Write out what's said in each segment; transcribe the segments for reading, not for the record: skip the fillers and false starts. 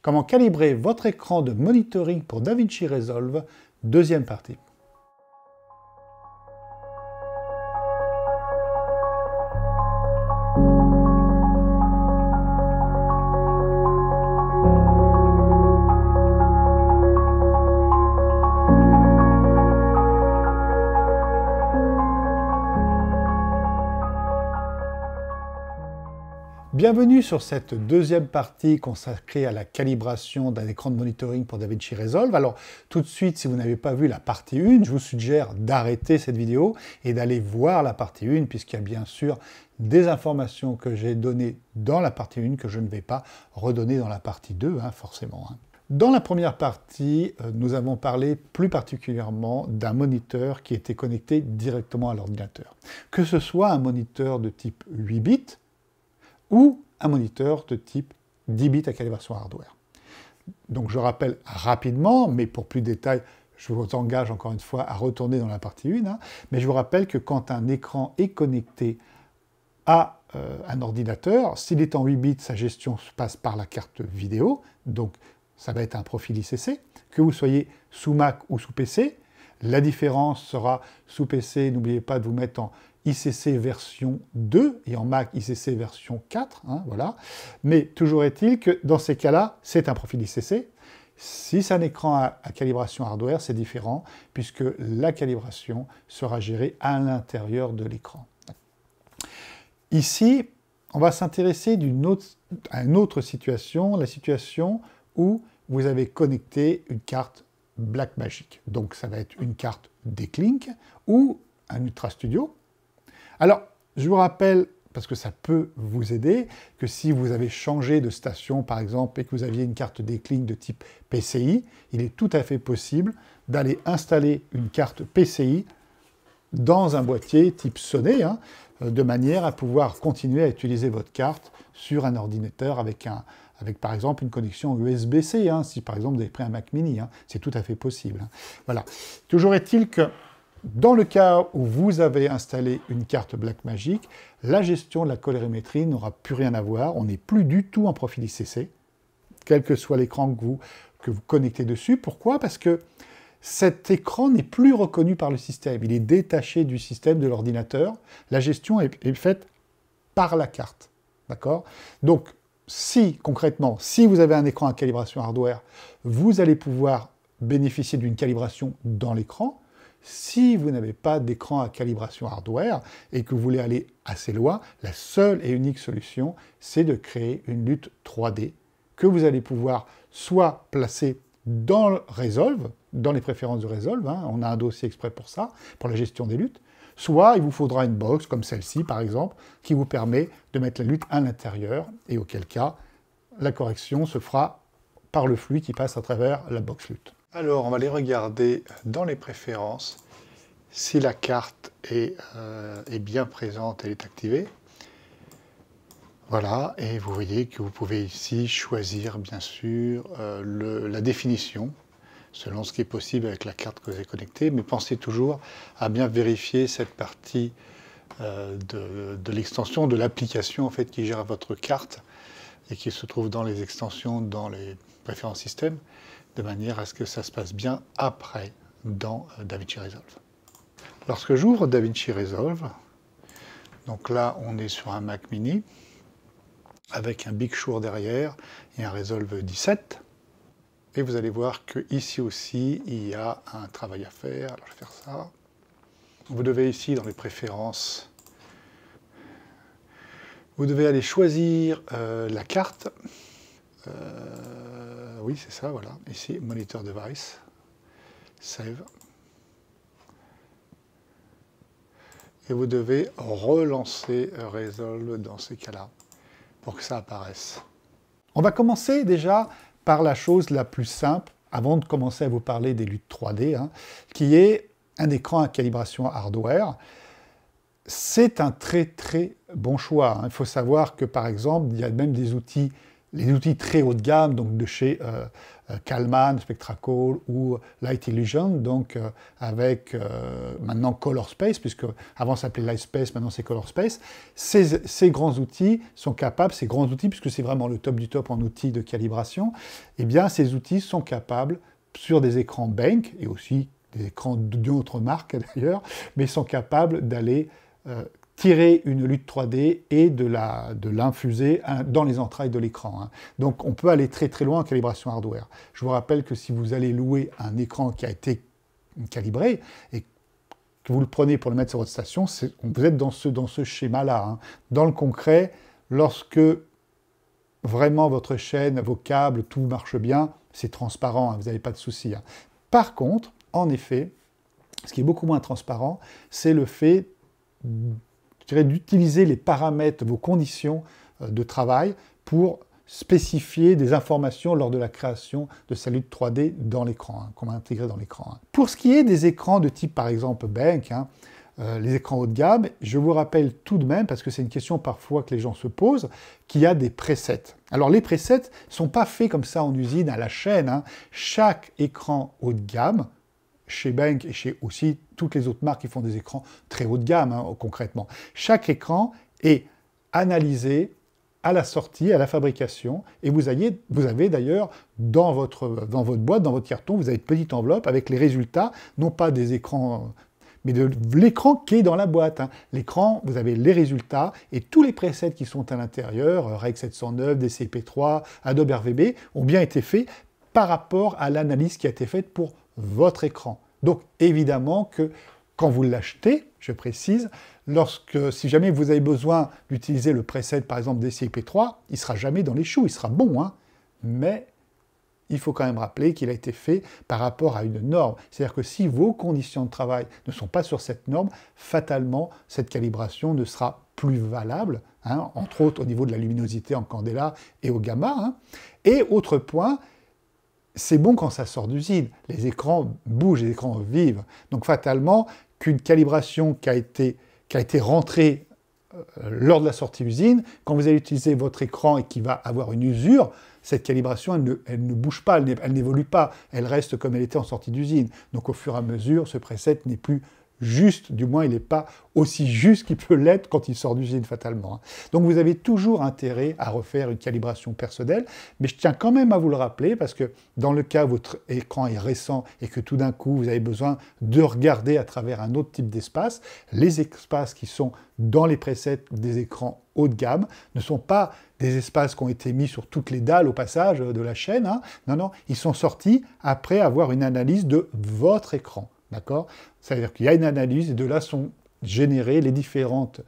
Comment calibrer votre écran de monitoring pour DaVinci Resolve, deuxième partie. Bienvenue sur cette deuxième partie consacrée à la calibration d'un écran de monitoring pour DaVinci Resolve. Alors tout de suite, si vous n'avez pas vu la partie 1, je vous suggère d'arrêter cette vidéo et d'aller voir la partie 1, puisqu'il y a bien sûr des informations que j'ai données dans la partie 1 que je ne vais pas redonner dans la partie 2, forcément. Dans la première partie, nous avons parlé plus particulièrement d'un moniteur qui était connecté directement à l'ordinateur. Que ce soit un moniteur de type 8 bits, ou un moniteur de type 10 bits à calibration hardware. Donc je rappelle rapidement, mais pour plus de détails, je vous engage encore une fois à retourner dans la partie 1, mais je vous rappelle que quand un écran est connecté à un ordinateur, s'il est en 8 bits, sa gestion se passe par la carte vidéo, donc ça va être un profil ICC, que vous soyez sous Mac ou sous PC. La différence sera sous PC, n'oubliez pas de vous mettre en ICC version 2 et en Mac ICC version 4, voilà. Mais toujours est-il que dans ces cas-là, c'est un profil ICC. Si c'est un écran à calibration hardware, c'est différent puisque la calibration sera gérée à l'intérieur de l'écran. Ici, on va s'intéresser à une autre situation, la situation où vous avez connecté une carte Blackmagic. Donc ça va être une carte Decklink ou un Ultra Studio. Alors, je vous rappelle, parce que ça peut vous aider, que si vous avez changé de station, par exemple, et que vous aviez une carte Decklink de type PCI, il est tout à fait possible d'aller installer une carte PCI dans un boîtier type sonné, de manière à pouvoir continuer à utiliser votre carte sur un ordinateur avec par exemple une connexion USB-C, si par exemple vous avez pris un Mac mini, c'est tout à fait possible. Voilà. Toujours est-il que dans le cas où vous avez installé une carte Blackmagic, la gestion de la colorimétrie n'aura plus rien à voir, on n'est plus du tout en profil ICC, quel que soit l'écran que vous connectez dessus. Pourquoi? Parce que cet écran n'est plus reconnu par le système, il est détaché du système de l'ordinateur, la gestion est faite par la carte, d'accord? Donc, concrètement, si vous avez un écran à calibration hardware, vous allez pouvoir bénéficier d'une calibration dans l'écran. Si vous n'avez pas d'écran à calibration hardware et que vous voulez aller assez loin, la seule et unique solution, c'est de créer une lutte 3D que vous allez pouvoir soit placer dans Resolve, dans les préférences de Resolve, on a un dossier exprès pour ça, pour la gestion des luttes, soit il vous faudra une box comme celle-ci par exemple, qui vous permet de mettre la lutte à l'intérieur, et auquel cas, la correction se fera par le flux qui passe à travers la box lutte. Alors, on va aller regarder dans les préférences si la carte est bien présente, elle est activée. Voilà, et vous voyez que vous pouvez ici choisir, bien sûr, la définition, selon ce qui est possible avec la carte que vous avez connectée, mais pensez toujours à bien vérifier cette partie de l'extension, de l'application en fait, qui gère votre carte et qui se trouve dans les extensions, dans les préférences système, de manière à ce que ça se passe bien après dans DaVinci Resolve. Lorsque j'ouvre DaVinci Resolve, donc là on est sur un Mac mini, avec un Big Sur derrière et un Resolve 17, et vous allez voir qu'ici aussi il y a un travail à faire. Alors je vais faire ça. Vous devez ici dans les préférences, vous devez aller choisir la carte. Oui, c'est ça, voilà. Ici, Monitor Device, Save. Et vous devez relancer Resolve dans ces cas-là, pour que ça apparaisse. On va commencer déjà par la chose la plus simple, avant de commencer à vous parler des luttes 3D, qui est un écran à calibration hardware. C'est un très très bon choix. Il faut savoir que par exemple, il y a même des outils les outils très haut de gamme, donc de chez Kalman, Spectracall ou Light Illusion, donc avec maintenant Color Space, puisque avant ça s'appelait Light Space, maintenant c'est Color Space. Ces grands outils sont capables, ces grands outils, puisque c'est vraiment le top du top en outils de calibration, eh bien ces outils sont capables, sur des écrans Bank, et aussi des écrans d'autres marques d'ailleurs, mais sont capables d'aller tirer une lutte 3D et de l'infuser dans les entrailles de l'écran. Hein. Donc on peut aller très très loin en calibration hardware. Je vous rappelle que si vous allez louer un écran qui a été calibré et que vous le prenez pour le mettre sur votre station, vous êtes dans ce schéma-là. Hein. Dans le concret, lorsque vraiment votre chaîne, vos câbles, tout marche bien, c'est transparent, hein, vous n'avez pas de souci. Hein. Par contre, en effet, ce qui est beaucoup moins transparent, c'est le fait d'utiliser les paramètres, vos conditions de travail pour spécifier des informations lors de la création de sa lutte 3D dans l'écran, hein, qu'on va intégrer dans l'écran. Hein. Pour ce qui est des écrans de type, par exemple, Bank, hein, les écrans haut de gamme, je vous rappelle tout de même, parce que c'est une question parfois que les gens se posent, qu'il y a des presets. Alors les presets ne sont pas faits comme ça en usine, à la chaîne. Hein. Chaque écran haut de gamme, chez Bank et chez aussi toutes les autres marques qui font des écrans très haut de gamme, hein, concrètement. Chaque écran est analysé à la sortie, à la fabrication, et vous avez d'ailleurs dans votre boîte, dans votre carton, vous avez une petite enveloppe avec les résultats, non pas des écrans, mais de l'écran qui est dans la boîte. Hein. L'écran, vous avez les résultats, et tous les presets qui sont à l'intérieur, Rec 709, DCP3, Adobe RVB, ont bien été faits par rapport à l'analyse qui a été faite pour votre écran. Donc évidemment que quand vous l'achetez, je précise, si jamais vous avez besoin d'utiliser le preset par exemple DCP3, il ne sera jamais dans les choux, il sera bon, hein, mais il faut quand même rappeler qu'il a été fait par rapport à une norme. C'est-à-dire que si vos conditions de travail ne sont pas sur cette norme, fatalement, cette calibration ne sera plus valable, hein, entre autres au niveau de la luminosité en candela et au gamma. Hein. Et autre point, c'est bon quand ça sort d'usine. Les écrans bougent, les écrans vivent. Donc fatalement, qu'une calibration qui a été rentrée lors de la sortie usine, quand vous allez utiliser votre écran et qu'il va avoir une usure, cette calibration, elle ne bouge pas, elle n'évolue pas, elle reste comme elle était en sortie d'usine. Donc au fur et à mesure, ce preset n'est plus juste, du moins il n'est pas aussi juste qu'il peut l'être quand il sort d'usine fatalement. Donc vous avez toujours intérêt à refaire une calibration personnelle, mais je tiens quand même à vous le rappeler parce que dans le cas où votre écran est récent et que tout d'un coup vous avez besoin de regarder à travers un autre type d'espace, les espaces qui sont dans les presets des écrans haut de gamme ne sont pas des espaces qui ont été mis sur toutes les dalles au passage de la chaîne, hein. Non, non, ils sont sortis après avoir une analyse de votre écran. D'accord ? C'est-à-dire qu'il y a une analyse et de là sont générés les différentes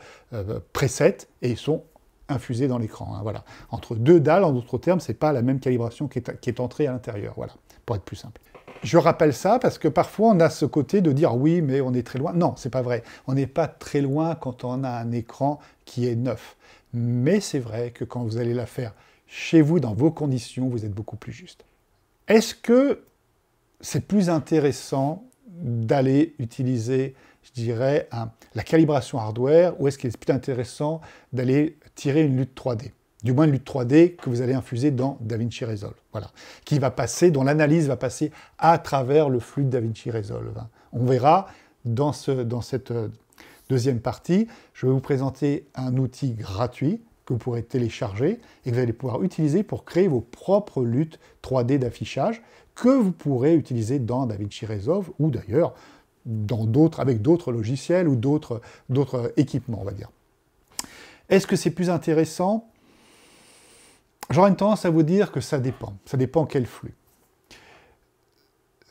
presets et ils sont infusés dans l'écran. Hein, voilà. Entre deux dalles, en d'autres termes, ce n'est pas la même calibration qui est entrée à l'intérieur, voilà, pour être plus simple. Je rappelle ça parce que parfois on a ce côté de dire oui, mais on est très loin. Non, c'est pas vrai. On n'est pas très loin quand on a un écran qui est neuf. Mais c'est vrai que quand vous allez la faire chez vous, dans vos conditions, vous êtes beaucoup plus juste. Est-ce que c'est plus intéressant d'aller utiliser, je dirais, la calibration hardware, ou est-ce qu'il est plus intéressant d'aller tirer une lutte 3D ? Du moins une lutte 3D que vous allez infuser dans DaVinci Resolve, voilà, dont l'analyse va passer à travers le flux de DaVinci Resolve. On verra dans cette deuxième partie, je vais vous présenter un outil gratuit que vous pourrez télécharger et que vous allez pouvoir utiliser pour créer vos propres luttes 3D d'affichage que vous pourrez utiliser dans DaVinci Resolve ou d'ailleurs avec d'autres logiciels ou d'autres équipements, on va dire. Est-ce que c'est plus intéressant ? J'aurais une tendance à vous dire que ça dépend quel flux.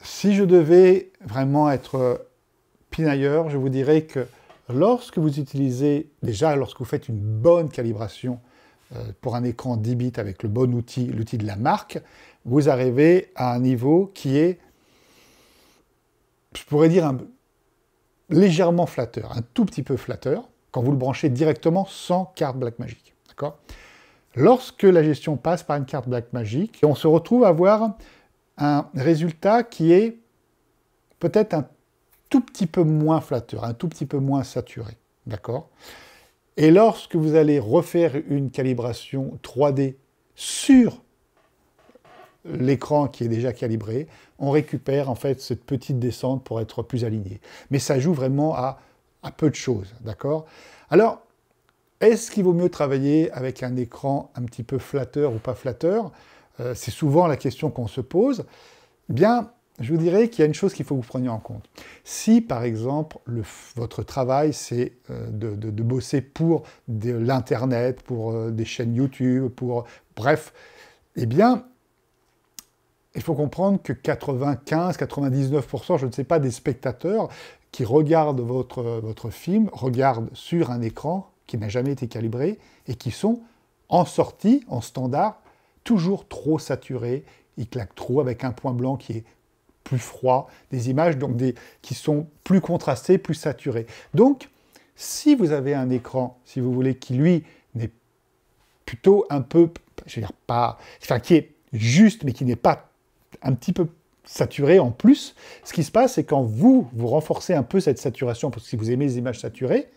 Si je devais vraiment être pinailleur, je vous dirais que lorsque vous utilisez, lorsque vous faites une bonne calibration pour un écran 10 bits avec le bon outil, l'outil de la marque, vous arrivez à un niveau qui est, je pourrais dire, légèrement flatteur, un tout petit peu flatteur, quand vous le branchez directement sans carte Blackmagic. D'accord ? Lorsque la gestion passe par une carte Blackmagic, on se retrouve à avoir un résultat qui est peut-être un tout petit peu moins flatteur, un tout petit peu moins saturé. D'accord ? Et lorsque vous allez refaire une calibration 3D sur l'écran qui est déjà calibré, on récupère en fait cette petite descente pour être plus aligné. Mais ça joue vraiment à peu de choses, d'accord? Alors, est-ce qu'il vaut mieux travailler avec un écran un petit peu flatteur ou pas flatteur? C'est souvent la question qu'on se pose. Bien, je vous dirais qu'il y a une chose qu'il faut que vous preniez en compte. Si, par exemple, votre travail, c'est de bosser pour de l'Internet, pour des chaînes YouTube, bref, eh bien, il faut comprendre que 95-99%, je ne sais pas, des spectateurs qui regardent votre film, regardent sur un écran qui n'a jamais été calibré et qui sont en sortie, en standard, toujours trop saturés. Ils claquent trop avec un point blanc qui est plus froid, des images donc qui sont plus contrastées, plus saturées. Donc, si vous avez un écran, si vous voulez, qui lui n'est plutôt un peu, je veux dire pas, enfin qui est juste, mais qui n'est pas un petit peu saturé en plus, ce qui se passe, c'est quand vous renforcez un peu cette saturation, parce que si vous aimez les images saturées,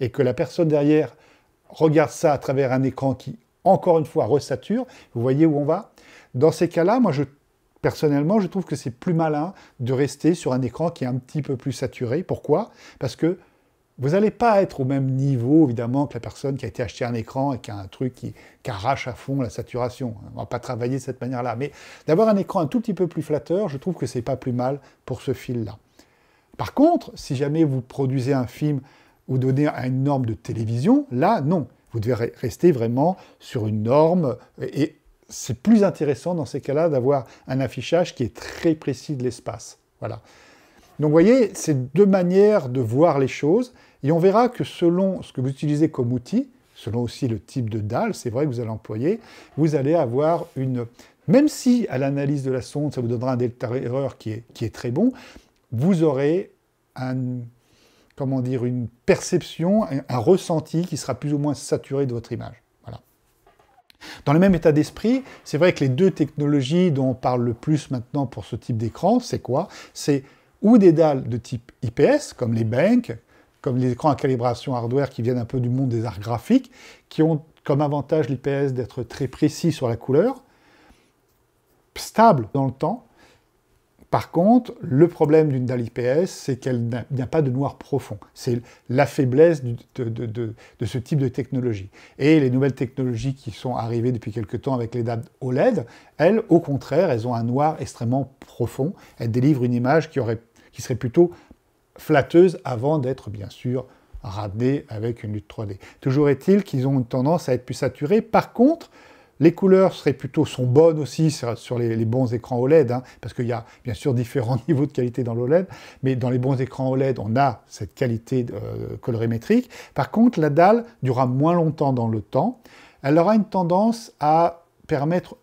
et que la personne derrière regarde ça à travers un écran qui, encore une fois, resature, vous voyez où on va? Dans ces cas-là, moi, personnellement, je trouve que c'est plus malin de rester sur un écran qui est un petit peu plus saturé. Pourquoi? Parce que vous n'allez pas être au même niveau, évidemment, que la personne qui a été acheter un écran et qui a un truc qui arrache à fond la saturation. On ne va pas travailler de cette manière-là. Mais d'avoir un écran un tout petit peu plus flatteur, je trouve que c'est pas plus mal pour ce fil-là. Par contre, si jamais vous produisez un film ou donnez à une norme de télévision, là, non. Vous devez rester vraiment sur une norme et c'est plus intéressant dans ces cas-là d'avoir un affichage qui est très précis de l'espace. Voilà. Donc vous voyez, c'est deux manières de voir les choses, et on verra que selon ce que vous utilisez comme outil, selon aussi le type de dalle, c'est vrai que vous allez employer, vous allez avoir une... Même si à l'analyse de la sonde, ça vous donnera un delta erreur qui est très bon, vous aurez comment dire, une perception, un ressenti qui sera plus ou moins saturé de votre image. Voilà. Dans le même état d'esprit, c'est vrai que les deux technologies dont on parle le plus maintenant pour ce type d'écran, c'est quoi? C'est ou des dalles de type IPS, comme les banks, comme les écrans à calibration hardware qui viennent un peu du monde des arts graphiques, qui ont comme avantage l'IPS d'être très précis sur la couleur, stable dans le temps. Par contre, le problème d'une dalle IPS, c'est qu'elle n'a pas de noir profond. C'est la faiblesse de ce type de technologie. Et les nouvelles technologies qui sont arrivées depuis quelque temps avec les dalles OLED, elles, au contraire, elles ont un noir extrêmement profond. Elles délivrent une image qui serait plutôt flatteuse avant d'être, bien sûr, ramenée avec une lutte 3D. Toujours est-il qu'ils ont une tendance à être plus saturés. Par contre, les couleurs sont bonnes aussi sur les bons écrans OLED, hein, parce qu'il y a bien sûr différents niveaux de qualité dans l'OLED, mais dans les bons écrans OLED, on a cette qualité colorimétrique. Par contre, la dalle durera moins longtemps dans le temps. Elle aura une tendance à permettre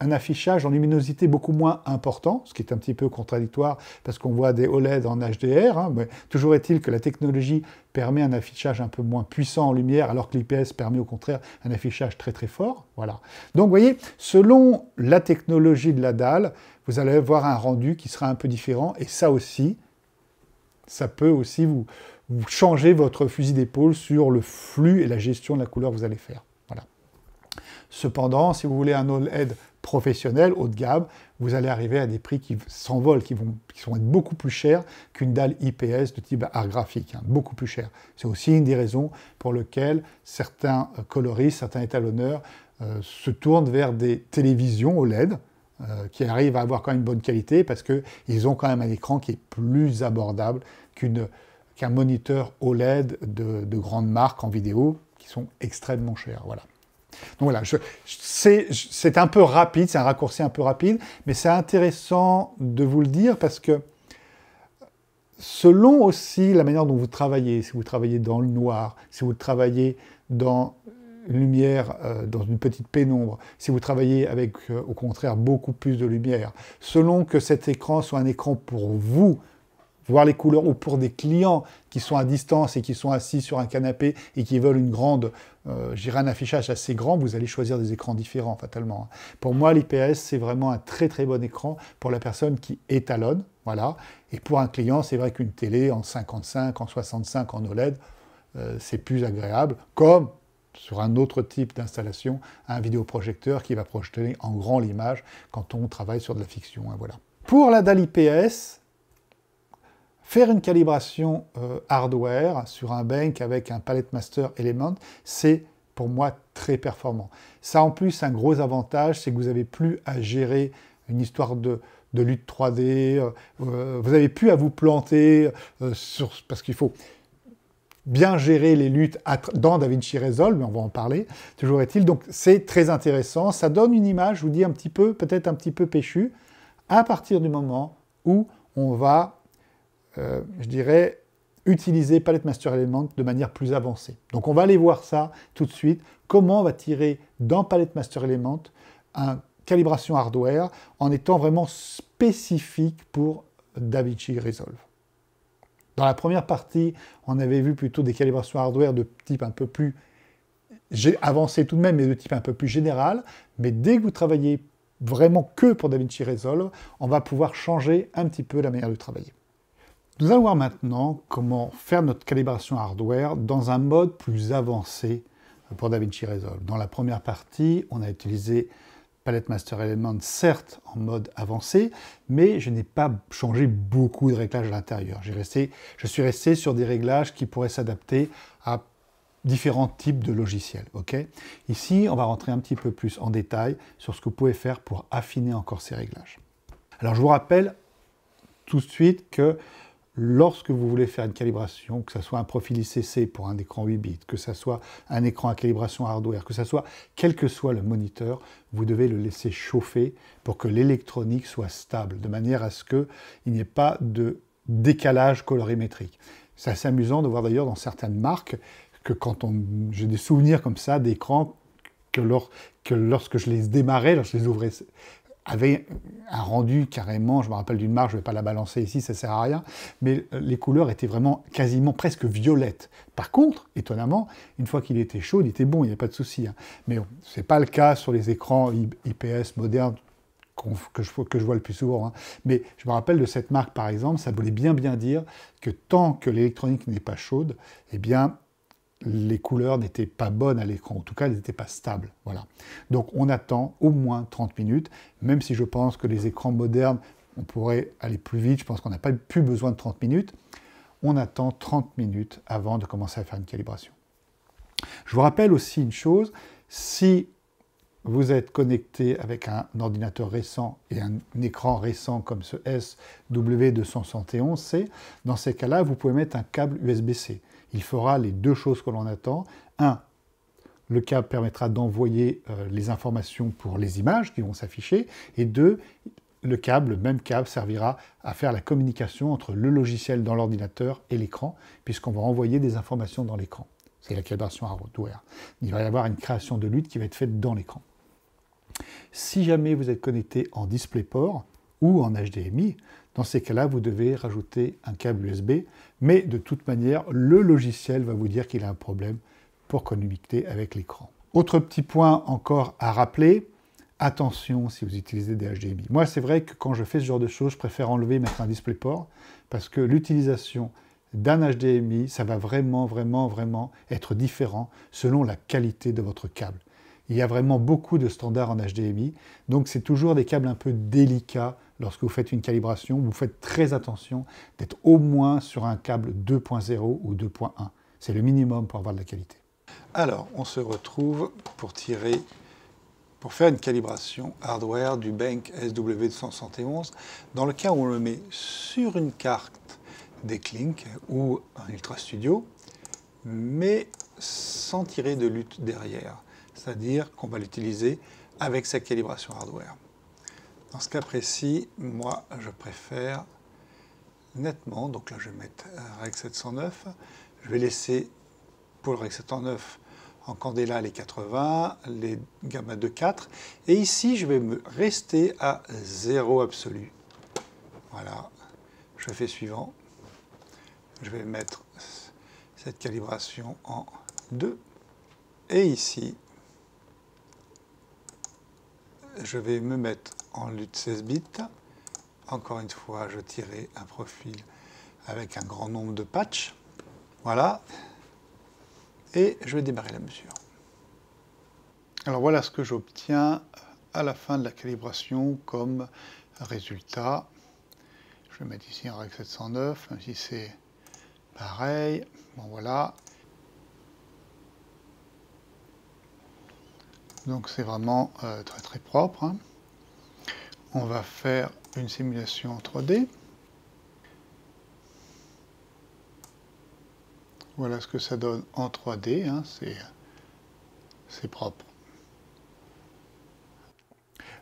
un affichage en luminosité beaucoup moins important, ce qui est un petit peu contradictoire parce qu'on voit des OLED en HDR, hein, mais toujours est-il que la technologie permet un affichage un peu moins puissant en lumière, alors que l'IPS permet au contraire un affichage très très fort. Voilà. Donc vous voyez, selon la technologie de la dalle, vous allez avoir un rendu qui sera un peu différent, et ça aussi, ça peut aussi vous changer votre fusil d'épaule sur le flux et la gestion de la couleur que vous allez faire. Voilà. Cependant, si vous voulez un OLED professionnel, haut de gamme, vous allez arriver à des prix qui s'envolent, qui vont être beaucoup plus chers qu'une dalle IPS de type art graphique, hein, beaucoup plus cher. C'est aussi une des raisons pour lesquelles certains coloristes, certains étalonneurs se tournent vers des télévisions OLED qui arrivent à avoir quand même une bonne qualité parce qu'ils ont quand même un écran qui est plus abordable qu'un moniteur OLED de grandes marques en vidéo qui sont extrêmement chers. Voilà. Donc voilà, c'est un peu rapide, c'est un raccourci un peu rapide, mais c'est intéressant de vous le dire parce que selon aussi la manière dont vous travaillez, si vous travaillez dans le noir, si vous travaillez dans une lumière, dans une petite pénombre, si vous travaillez avec, au contraire, beaucoup plus de lumière, selon que cet écran soit un écran pour vous, voir les couleurs, ou pour des clients qui sont à distance et qui sont assis sur un canapé et qui veulent un affichage assez grand, vous allez choisir des écrans différents, fatalement. Pour moi, l'IPS, c'est vraiment un très très bon écran pour la personne qui étalonne, voilà. Et pour un client, c'est vrai qu'une télé en 55, en 65, en OLED, c'est plus agréable, comme sur un autre type d'installation, un vidéoprojecteur qui va projeter en grand l'image quand on travaille sur de la fiction. Hein, voilà. Pour la dalle IPS, faire une calibration hardware sur un bank avec un Palette Master Element, c'est pour moi très performant. Ça en plus, un gros avantage, c'est que vous n'avez plus à gérer une histoire de lutte 3D, vous n'avez plus à vous planter, parce qu'il faut bien gérer les luttes dans DaVinci Resolve, mais on va en parler, toujours est-il. Donc c'est très intéressant, ça donne une image, je vous dis, peut-être un petit peu péchue, à partir du moment où on va, je dirais, utiliser Palette Master Element de manière plus avancée. Donc on va aller voir ça tout de suite, comment on va tirer dans Palette Master Element une calibration hardware en étant vraiment spécifique pour DaVinci Resolve. Dans la première partie, on avait vu plutôt des calibrations hardware de type un peu plus avancé tout de même, mais de type un peu plus général. Mais dès que vous travaillez vraiment que pour DaVinci Resolve, on va pouvoir changer un petit peu la manière de travailler. Nous allons voir maintenant comment faire notre calibration hardware dans un mode plus avancé pour DaVinci Resolve. Dans la première partie, on a utilisé Palette Master Element, certes en mode avancé, mais je n'ai pas changé beaucoup de réglages à l'intérieur. Je suis resté sur des réglages qui pourraient s'adapter à différents types de logiciels. Okay, ici, on va rentrer un petit peu plus en détail sur ce que vous pouvez faire pour affiner encore ces réglages. Alors, je vous rappelle tout de suite que lorsque vous voulez faire une calibration, que ce soit un profil ICC pour un écran 8 bits, que ce soit un écran à calibration hardware, que ce soit quel que soit le moniteur, vous devez le laisser chauffer pour que l'électronique soit stable, de manière à ce qu'il n'y ait pas de décalage colorimétrique. C'est assez amusant de voir d'ailleurs dans certaines marques que j'ai des souvenirs comme ça d'écrans que lorsque je les démarrais, lorsque je les ouvrais, avait un rendu carrément, je me rappelle d'une marque, je ne vais pas la balancer ici, ça ne sert à rien, mais les couleurs étaient vraiment quasiment presque violettes. Par contre, étonnamment, une fois qu'il était chaud, il était bon, il n'y a pas de souci. Hein. Mais bon, ce n'est pas le cas sur les écrans IPS modernes que je vois le plus souvent. Hein. Mais je me rappelle de cette marque, par exemple, ça voulait bien dire que tant que l'électronique n'est pas chaude, eh bien, les couleurs n'étaient pas bonnes à l'écran, en tout cas, elles n'étaient pas stables. Voilà. Donc, on attend au moins 30 minutes, même si je pense que les écrans modernes, on pourrait aller plus vite, je pense qu'on n'a pas plus besoin de 30 minutes. On attend 30 minutes avant de commencer à faire une calibration. Je vous rappelle aussi une chose, si vous êtes connecté avec un ordinateur récent et un écran récent comme ce SW271C, dans ces cas-là, vous pouvez mettre un câble USB-C. Il fera les deux choses que l'on attend. Un, le câble permettra d'envoyer les informations pour les images qui vont s'afficher. Et deux, le même câble servira à faire la communication entre le logiciel dans l'ordinateur et l'écran, puisqu'on va envoyer des informations dans l'écran. C'est la calibration hardware. Il va y avoir une création de lutte qui va être faite dans l'écran. Si jamais vous êtes connecté en DisplayPort ou en HDMI, dans ces cas-là, vous devez rajouter un câble USB, mais de toute manière, le logiciel va vous dire qu'il a un problème pour communiquer avec l'écran. Autre petit point encore à rappeler, attention si vous utilisez des HDMI. Moi, c'est vrai que quand je fais ce genre de choses, je préfère enlever et mettre un DisplayPort, parce que l'utilisation d'un HDMI, ça va vraiment être différent selon la qualité de votre câble. Il y a vraiment beaucoup de standards en HDMI, donc c'est toujours des câbles un peu délicats lorsque vous faites une calibration. Vous faites très attention d'être au moins sur un câble 2.0 ou 2.1. C'est le minimum pour avoir de la qualité. Alors, on se retrouve pour faire une calibration hardware du Bank SW271. Dans le cas où on le met sur une carte D-Link ou un Ultra Studio, mais sans tirer de lutte derrière. C'est-à-dire qu'on va l'utiliser avec sa calibration hardware. Dans ce cas précis, moi, je préfère nettement, donc là, je vais mettre Rec 709, je vais laisser pour le Rec 709 en candela les 80, les gamma 2.4, et ici, je vais me rester à 0 absolu. Voilà, je fais suivant. Je vais mettre cette calibration en 2, et ici, je vais me mettre en lutte 16 bits. Encore une fois, je tirerai un profil avec un grand nombre de patchs. Voilà. Et je vais démarrer la mesure. Alors voilà ce que j'obtiens à la fin de la calibration comme résultat. Je vais mettre ici un REC 709, même si c'est pareil. Bon voilà. Donc c'est vraiment très très propre, hein. On va faire une simulation en 3D. Voilà ce que ça donne en 3D, hein. C'est propre.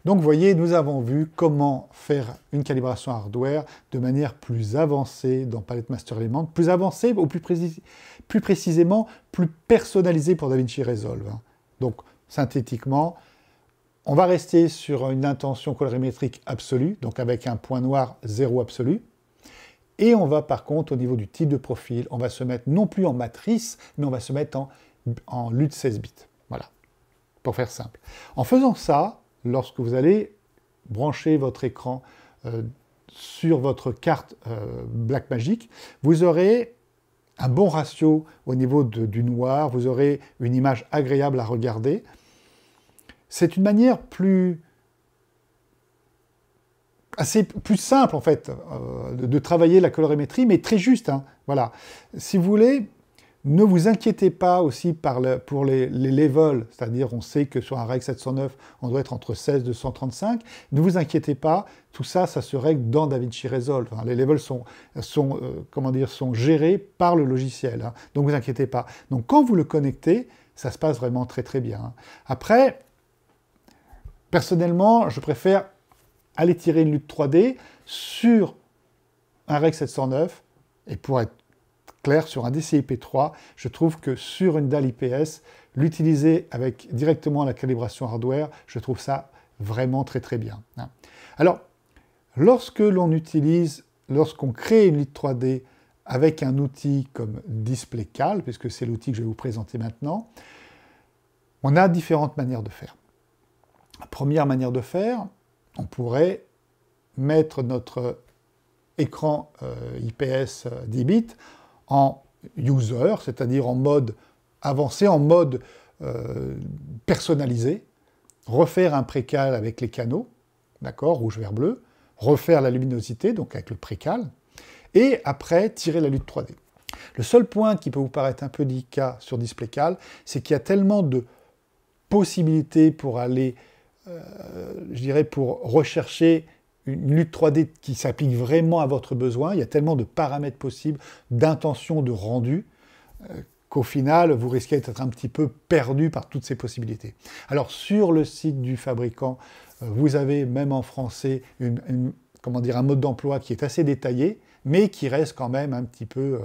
Donc vous voyez, nous avons vu comment faire une calibration hardware de manière plus avancée dans Palette Master Element, plus avancée ou plus précisément, plus personnalisée pour DaVinci Resolve, hein. Donc synthétiquement, on va rester sur une intention colorimétrique absolue, donc avec un point noir 0 absolu. Et on va par contre, au niveau du type de profil, on va se mettre non plus en matrice, mais on va se mettre en LUT 16 bits. Voilà, pour faire simple. En faisant ça, lorsque vous allez brancher votre écran sur votre carte Blackmagic, vous aurez un bon ratio au niveau du noir, vous aurez une image agréable à regarder. C'est une manière plus simple en fait de travailler la colorimétrie, mais très juste, hein. Voilà. Si vous voulez, ne vous inquiétez pas aussi pour les levels, c'est-à-dire on sait que sur un REC 709, on doit être entre 16 et 235. Ne vous inquiétez pas, tout ça, ça se règle dans DaVinci Resolve, hein. Les levels sont gérés par le logiciel, hein. Donc ne vous inquiétez pas. Donc quand vous le connectez, ça se passe vraiment très très bien, hein. Après, personnellement, je préfère aller tirer une lutte 3D sur un REC 709, et pour être clair, sur un DCI-P3, je trouve que sur une dalle IPS, l'utiliser avec directement la calibration hardware, je trouve ça vraiment très très bien, hein. Alors, lorsqu'on crée une lutte 3D avec un outil comme DisplayCal, puisque c'est l'outil que je vais vous présenter maintenant, on a différentes manières de faire. La première manière de faire, on pourrait mettre notre écran IPS 10 bits en user, c'est-à-dire en mode avancé, en mode personnalisé, refaire un précal avec les canaux, d'accord, rouge, vert, bleu, refaire la luminosité, donc avec le précal, et après tirer la lutte 3D. Le seul point qui peut vous paraître un peu délicat sur DisplayCal, c'est qu'il y a tellement de possibilités pour aller je dirais, pour rechercher une lutte 3D qui s'applique vraiment à votre besoin. Il y a tellement de paramètres possibles, d'intention, de rendu, qu'au final, vous risquez d'être un petit peu perdu par toutes ces possibilités. Alors, sur le site du fabricant, vous avez, même en français, un mode d'emploi qui est assez détaillé, mais qui reste quand même un petit peu...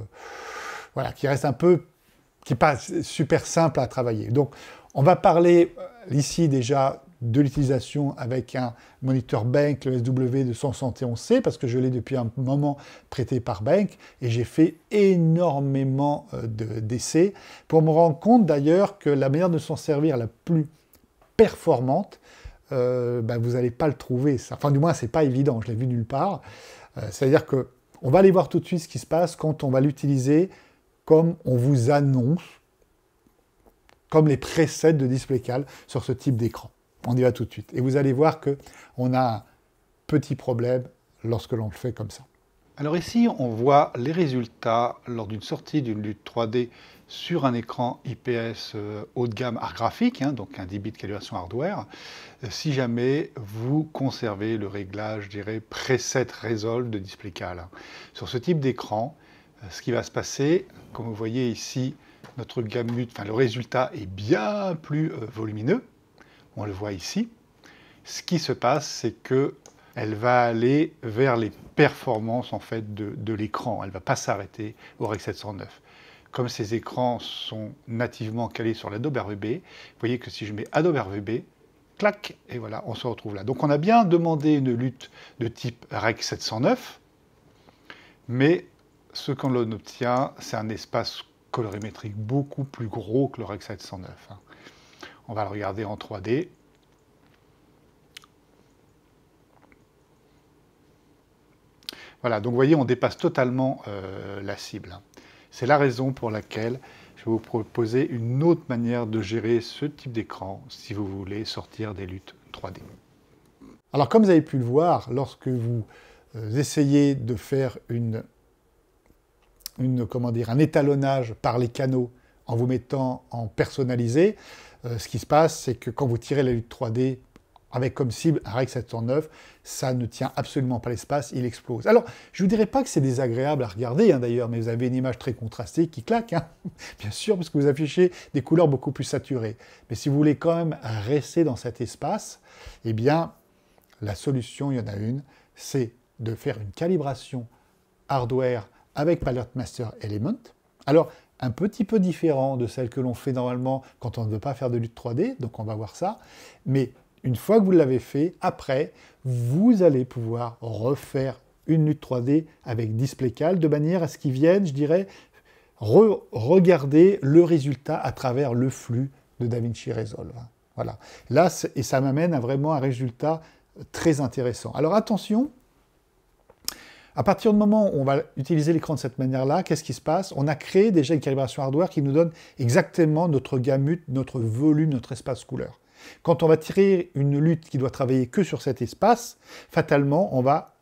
qui n'est pas super simple à travailler. Donc, on va parler ici déjà de l'utilisation avec un moniteur Bank, le SW271C, parce que je l'ai depuis un moment prêté par Bank, et j'ai fait énormément d'essais, pour me rendre compte d'ailleurs que la manière de s'en servir la plus performante, vous n'allez pas le trouver. Enfin, du moins, c'est pas évident, je l'ai vu nulle part. C'est-à-dire qu'on va aller voir tout de suite ce qui se passe quand on va l'utiliser comme on vous annonce, comme les presets de DisplayCal sur ce type d'écran. On y va tout de suite. Et vous allez voir qu'on a un petit problème lorsque l'on le fait comme ça. Alors ici, on voit les résultats lors d'une sortie d'une lutte 3D sur un écran IPS haut de gamme art graphique, hein, donc un 10 bits calibration hardware, si jamais vous conservez le réglage, je dirais, preset resolve de DisplayCal. Sur ce type d'écran, ce qui va se passer, comme vous voyez ici, notre gamut, le résultat est bien plus volumineux. On le voit ici. Ce qui se passe, c'est qu'elle va aller vers les performances en fait de l'écran. Elle ne va pas s'arrêter au REC 709. Comme ces écrans sont nativement calés sur l'Adobe RVB, vous voyez que si je mets Adobe RVB, clac, et voilà, on se retrouve là. Donc on a bien demandé une lutte de type REC 709, mais ce qu'on obtient, c'est un espace colorimétrique beaucoup plus gros que le REC 709. On va le regarder en 3D. Voilà, donc vous voyez, on dépasse totalement la cible. C'est la raison pour laquelle je vais vous proposer une autre manière de gérer ce type d'écran si vous voulez sortir des luttes 3D. Alors comme vous avez pu le voir, lorsque vous essayez de faire un étalonnage par les canaux en vous mettant en personnalisé, ce qui se passe, c'est que quand vous tirez la lutte 3D avec comme cible un REC 709, ça ne tient absolument pas l'espace, il explose. Alors, je ne vous dirais pas que c'est désagréable à regarder, d'ailleurs, mais vous avez une image très contrastée qui claque, bien sûr, parce que vous affichez des couleurs beaucoup plus saturées. Mais si vous voulez quand même rester dans cet espace, eh bien, la solution, il y en a une, c'est de faire une calibration hardware avec Palette Master Element. Alors, un petit peu différent de celle que l'on fait normalement quand on ne veut pas faire de lutte 3D, donc on va voir ça. Mais une fois que vous l'avez fait, après, vous allez pouvoir refaire une lutte 3D avec DisplayCal de manière à ce qu'ils viennent, je dirais, regarder le résultat à travers le flux de DaVinci Resolve. Voilà. Là, et ça m'amène à vraiment un résultat très intéressant. Alors attention, à partir du moment où on va utiliser l'écran de cette manière-là, qu'est-ce qui se passe? On a créé déjà une calibration hardware qui nous donne exactement notre gamut, notre volume, notre espace couleur. Quand on va tirer une lutte qui doit travailler que sur cet espace, fatalement, on va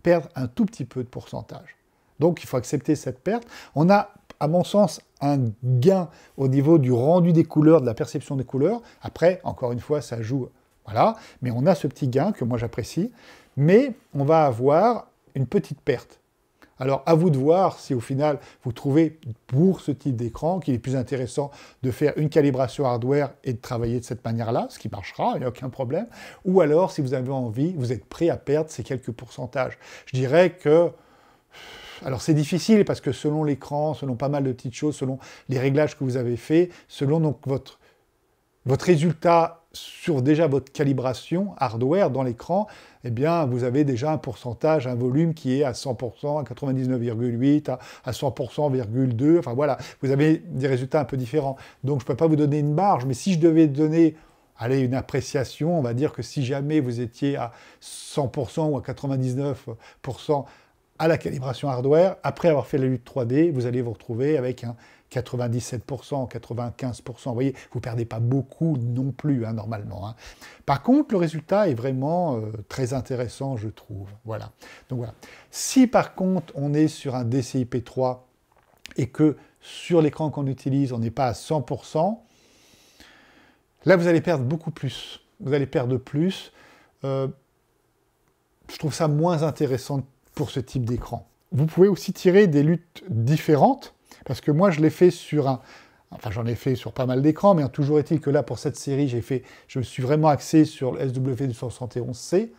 perdre un tout petit peu de pourcentage. Donc il faut accepter cette perte. On a, à mon sens, un gain au niveau du rendu des couleurs, de la perception des couleurs. Après, encore une fois, ça joue, voilà. Mais on a ce petit gain que moi j'apprécie. Mais on va avoir une petite perte. Alors, à vous de voir si au final, vous trouvez pour ce type d'écran qu'il est plus intéressant de faire une calibration hardware et de travailler de cette manière-là, ce qui marchera, il n'y a aucun problème, ou alors, si vous avez envie, vous êtes prêt à perdre ces quelques pourcentages. Je dirais que... Alors, c'est difficile parce que selon l'écran, selon pas mal de petites choses, selon les réglages que vous avez faits, selon donc votre résultat sur déjà votre calibration hardware dans l'écran, eh bien, vous avez déjà un pourcentage, un volume qui est à 100%, à 99,8%, à 100,2%, enfin voilà, vous avez des résultats un peu différents. Donc, je ne peux pas vous donner une marge, mais si je devais donner, allez, une appréciation, on va dire que si jamais vous étiez à 100% ou à 99% à la calibration hardware, après avoir fait la lutte 3D, vous allez vous retrouver avec un 97%, 95%. Vous voyez, vous ne perdez pas beaucoup non plus, normalement. Par contre, le résultat est vraiment très intéressant, je trouve. Voilà. Donc voilà. Si par contre, on est sur un DCI-P3 et que sur l'écran qu'on utilise, on n'est pas à 100%, là, vous allez perdre beaucoup plus. Vous allez perdre plus. Je trouve ça moins intéressant pour ce type d'écran. Vous pouvez aussi tirer des luttes différentes. Parce que moi, je l'ai fait sur j'en ai fait sur pas mal d'écrans, mais toujours est-il que là, pour cette série, je me suis vraiment axé sur le SW271C,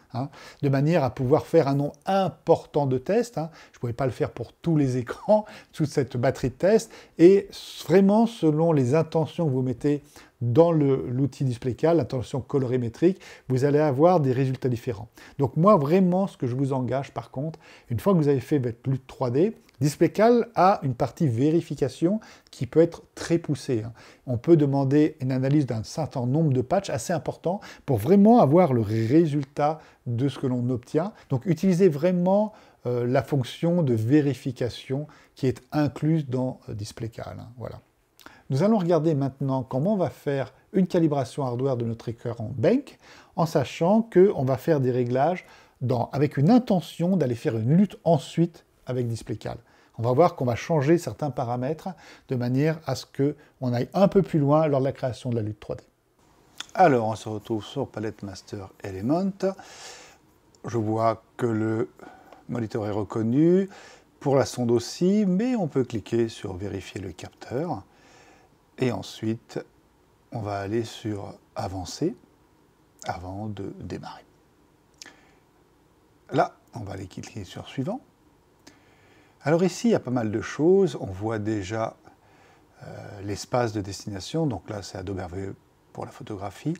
de manière à pouvoir faire un nombre important de tests. Je ne pouvais pas le faire pour tous les écrans, toute cette batterie de tests, et vraiment, selon les intentions que vous mettez dans l'outil DisplayCal, l'intention colorimétrique, vous allez avoir des résultats différents. Donc moi, vraiment, ce que je vous engage, par contre, une fois que vous avez fait votre lutte 3D, DisplayCal a une partie vérification qui peut être très poussée. On peut demander une analyse d'un certain nombre de patchs assez important pour vraiment avoir le résultat de ce que l'on obtient. Donc utilisez vraiment la fonction de vérification qui est incluse dans DisplayCal. Voilà. Nous allons regarder maintenant comment on va faire une calibration hardware de notre écran Bank, en sachant qu'on va faire des réglages avec une intention d'aller faire une lutte ensuite avec DisplayCal. On va voir qu'on va changer certains paramètres de manière à ce qu'on aille un peu plus loin lors de la création de la lutte 3D. Alors, on se retrouve sur Palette Master Element. Je vois que le moniteur est reconnu, pour la sonde aussi, mais on peut cliquer sur vérifier le capteur. Et ensuite, on va aller sur avancer avant de démarrer. Là, on va aller cliquer sur suivant. Alors ici, il y a pas mal de choses. On voit déjà l'espace de destination. Donc là, c'est Adobe RVE pour la photographie.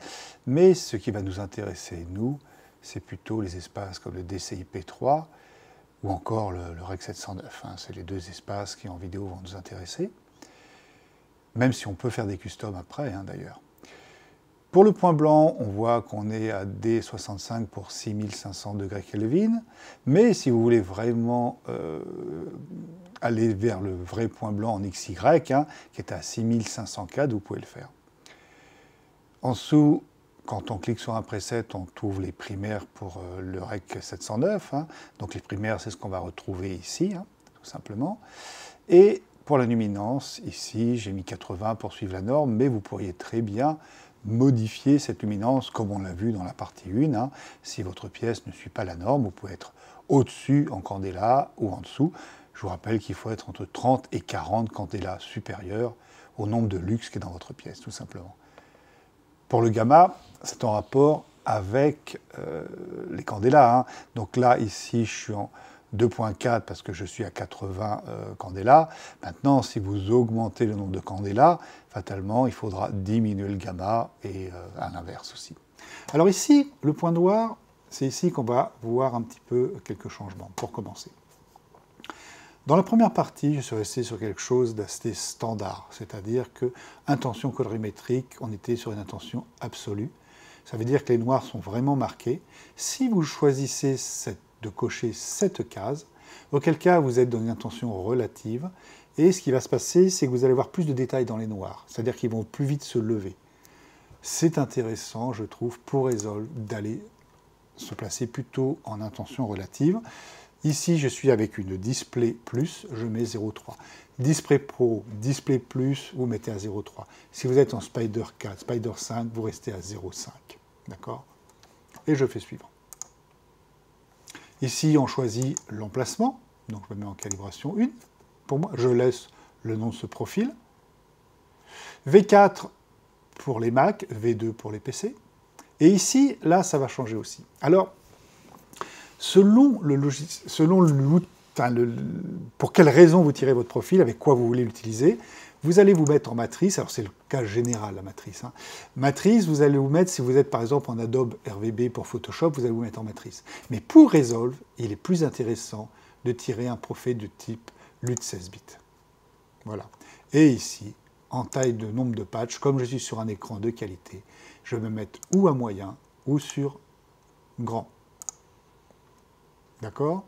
Mais ce qui va nous intéresser, nous, c'est plutôt les espaces comme le DCI-P3 ou encore le REC 709. C'est les deux espaces qui, en vidéo, vont nous intéresser. Même si on peut faire des customs après, d'ailleurs. Pour le point blanc, on voit qu'on est à D65 pour 6500 degrés Kelvin, mais si vous voulez vraiment aller vers le vrai point blanc en XY, hein, qui est à 6504, vous pouvez le faire. En dessous, quand on clique sur un preset, on trouve les primaires pour le Rec 709. Hein. Donc les primaires, c'est ce qu'on va retrouver ici, hein, tout simplement. Et pour la luminance, ici, j'ai mis 80 pour suivre la norme, mais vous pourriez très bien modifier cette luminance, comme on l'a vu dans la partie 1. Hein. Si votre pièce ne suit pas la norme, vous pouvez être au-dessus en candela ou en dessous. Je vous rappelle qu'il faut être entre 30 et 40 candela supérieurs au nombre de lux qui est dans votre pièce, tout simplement. Pour le gamma, c'est en rapport avec les candela. Hein. Donc là, ici, je suis en 2.4 parce que je suis à 80 candela. Maintenant, si vous augmentez le nombre de candela, fatalement, il faudra diminuer le gamma et à l'inverse aussi. Alors ici, le point noir, c'est ici qu'on va voir un petit peu quelques changements, pour commencer. Dans la première partie, je suis resté sur quelque chose d'assez standard, c'est-à-dire que intention colorimétrique, on était sur une intention absolue. Ça veut dire que les noirs sont vraiment marqués. Si vous choisissez de cocher cette case, auquel cas vous êtes dans une intention relative, et ce qui va se passer, c'est que vous allez avoir plus de détails dans les noirs, c'est-à-dire qu'ils vont plus vite se lever. C'est intéressant, je trouve, pour Resolve, d'aller se placer plutôt en intention relative. Ici, je suis avec une Display Plus, je mets 0,3. Display Pro, Display Plus, vous mettez à 0,3. Si vous êtes en Spider 4, Spider 5, vous restez à 0,5. D'accord? Et je fais suivant. Ici, on choisit l'emplacement. Donc, je me mets en calibration 1. Pour moi, je laisse le nom de ce profil. V4 pour les Mac, V2 pour les PC. Et ici, là, ça va changer aussi. Alors, selon le logiciel, pour quelle raison vous tirez votre profil, avec quoi vous voulez l'utiliser, vous allez vous mettre en matrice. Alors, c'est le cas général, la matrice. Hein. Matrice, vous allez vous mettre, si vous êtes par exemple en Adobe RVB pour Photoshop, vous allez vous mettre en matrice. Mais pour Resolve, il est plus intéressant de tirer un profil de type LUT 16 bits. Voilà. Et ici, en taille de nombre de patchs, comme je suis sur un écran de qualité, je vais me mettre ou à moyen ou sur grand. D'accord?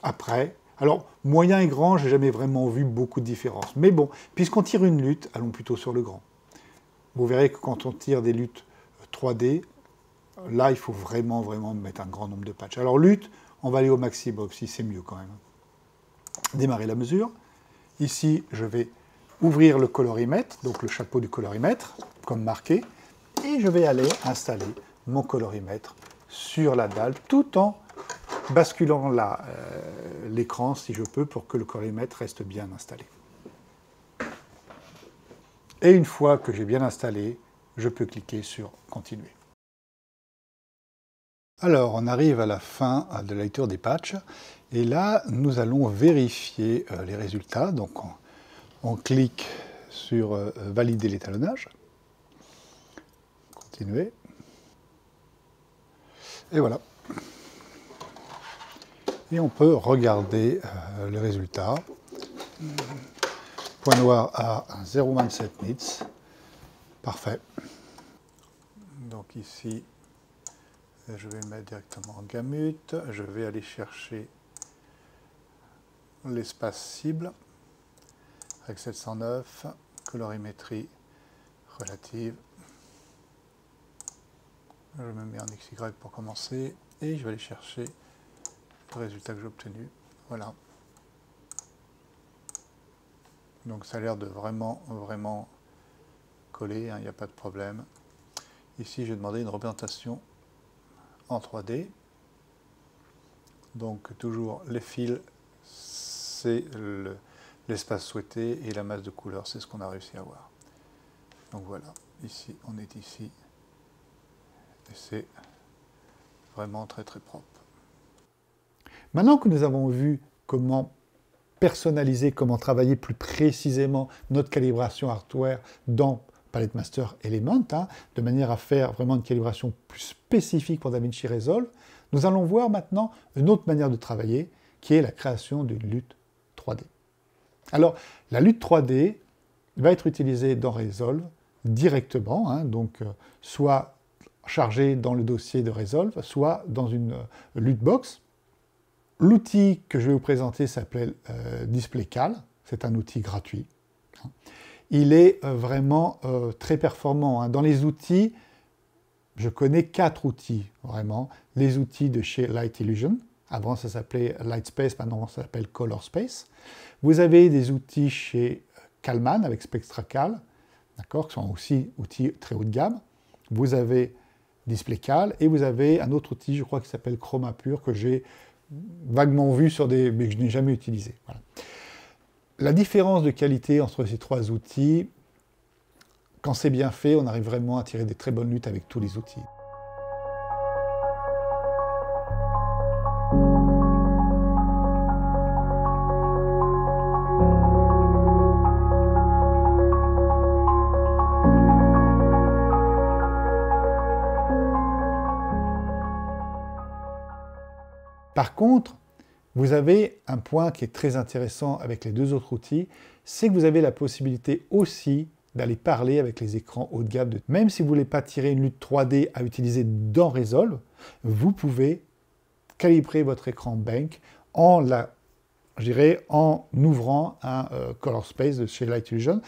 Après, alors, moyen et grand, je n'ai jamais vraiment vu beaucoup de différence. Mais bon, puisqu'on tire une lutte, allons plutôt sur le grand. Vous verrez que quand on tire des luttes 3D, là, il faut vraiment mettre un grand nombre de patchs. Alors, lutte, on va aller au maximum, si c'est mieux quand même. Démarrer la mesure. Ici, je vais ouvrir le colorimètre, donc le chapeau du colorimètre, comme marqué, et je vais aller installer mon colorimètre sur la dalle, tout en basculant l'écran, si je peux, pour que le colorimètre reste bien installé. Et une fois que j'ai bien installé, je peux cliquer sur « Continuer ». Alors, on arrive à la fin de la lecture des patchs, et là, nous allons vérifier les résultats. Donc, on clique sur « Valider l'étalonnage », « Continuer », et voilà. Et on peut regarder les résultats. Point noir à 0,27 nits. Parfait. Donc ici, je vais mettre directement en gamut. Je vais aller chercher l'espace cible avec 709, colorimétrie relative. Je me mets en XY pour commencer et je vais aller chercher le résultat que j'ai obtenu. Voilà. Donc ça a l'air de vraiment coller, hein, il n'y a pas de problème. Ici, j'ai demandé une représentation en 3D. Donc toujours les fils, c'est l'espace souhaité et la masse de couleur, c'est ce qu'on a réussi à avoir. Donc voilà, ici, on est ici. Et c'est vraiment très propre. Maintenant que nous avons vu comment personnaliser, comment travailler plus précisément notre calibration hardware dans Palette Master Element, hein, de manière à faire vraiment une calibration plus spécifique pour DaVinci Resolve, nous allons voir maintenant une autre manière de travailler, qui est la création d'une lutte 3D. Alors, la lutte 3D va être utilisée dans Resolve directement, hein, donc soit chargé dans le dossier de Resolve, soit dans une lootbox. L'outil que je vais vous présenter s'appelle DisplayCal, c'est un outil gratuit. Il est vraiment très performant. Hein. Dans les outils, je connais 4 outils, vraiment. Les outils de chez Light Illusion. Avant, ça s'appelait Lightspace, maintenant, ça s'appelle ColorSpace. Vous avez des outils chez Calman, avec SpectraCal, d'accord, qui sont aussi outils très haut de gamme. Vous avez DisplayCal, et vous avez un autre outil, je crois, qui s'appelle ChromaPure, que j'ai vaguement vu sur des... mais que je n'ai jamais utilisé. Voilà. La différence de qualité entre ces 3 outils, quand c'est bien fait, on arrive vraiment à tirer des très bonnes luttes avec tous les outils. Par contre, vous avez un point qui est très intéressant avec les 2 autres outils, c'est que vous avez la possibilité aussi d'aller parler avec les écrans haut de gamme. Même si vous ne voulez pas tirer une lutte 3D à utiliser dans Resolve, vous pouvez calibrer votre écran Bank en ouvrant un ColorSpace de chez Light Illusion.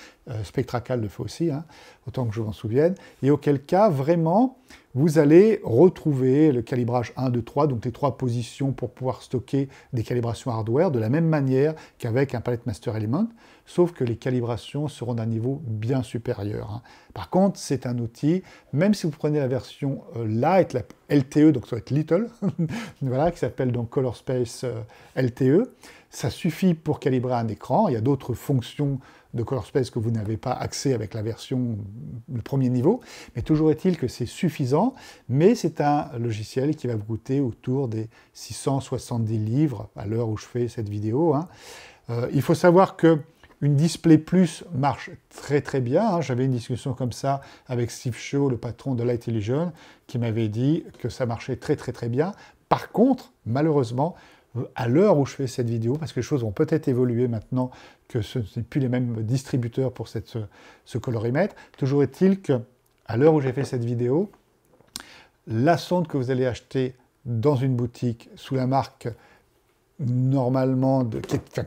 SpectraCal le fait aussi, hein, autant que je m'en souvienne. Et auquel cas, vraiment, vous allez retrouver le calibrage 1, 2, 3, donc les 3 positions pour pouvoir stocker des calibrations hardware de la même manière qu'avec un Palette Master Element, sauf que les calibrations seront d'un niveau bien supérieur. Hein. Par contre, c'est un outil, même si vous prenez la version Light, la LTE, donc ça va être Little, voilà, qui s'appelle donc ColorSpace LTE, ça suffit pour calibrer un écran. Il y a d'autres fonctions de ColorSpace que vous n'avez pas accès avec la version, le premier niveau, mais toujours est-il que c'est suffisant, mais c'est un logiciel qui va vous coûter autour des 670 livres à l'heure où je fais cette vidéo. Hein. Il faut savoir que une Display Plus marche très très bien. Hein. J'avais une discussion comme ça avec Steve Shaw, le patron de Light Illusion, qui m'avait dit que ça marchait très très très bien. Par contre, malheureusement, à l'heure où je fais cette vidéo, parce que les choses vont peut-être évoluer maintenant que ce n'est plus les mêmes distributeurs pour ce colorimètre, toujours est-il que, à l'heure où j'ai fait cette vidéo, la sonde que vous allez acheter dans une boutique sous la marque normalement,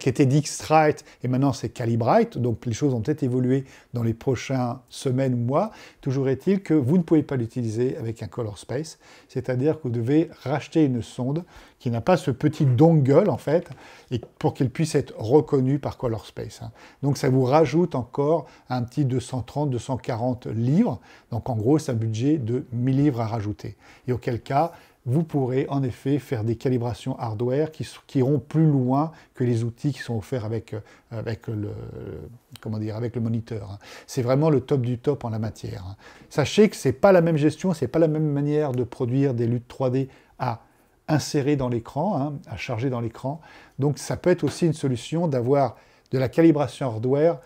qui était Dixrite, et maintenant c'est Calibrite, donc les choses vont peut-être évoluer dans les prochaines semaines ou mois. Toujours est-il que vous ne pouvez pas l'utiliser avec un ColorSpace, c'est-à-dire que vous devez racheter une sonde qui n'a pas ce petit dongle, en fait, et pour qu'elle puisse être reconnue par ColorSpace. Hein. Donc ça vous rajoute encore un petit 230-240 livres, donc en gros c'est un budget de 1000 livres à rajouter. Et auquel cas, vous pourrez en effet faire des calibrations hardware qui iront plus loin que les outils qui sont offerts avec le moniteur. Hein. C'est vraiment le top du top en la matière. Hein. Sachez que ce n'est pas la même gestion, ce n'est pas la même manière de produire des luttes 3D à insérer dans l'écran, hein, à charger dans l'écran. Donc ça peut être aussi une solution d'avoir de la calibration hardware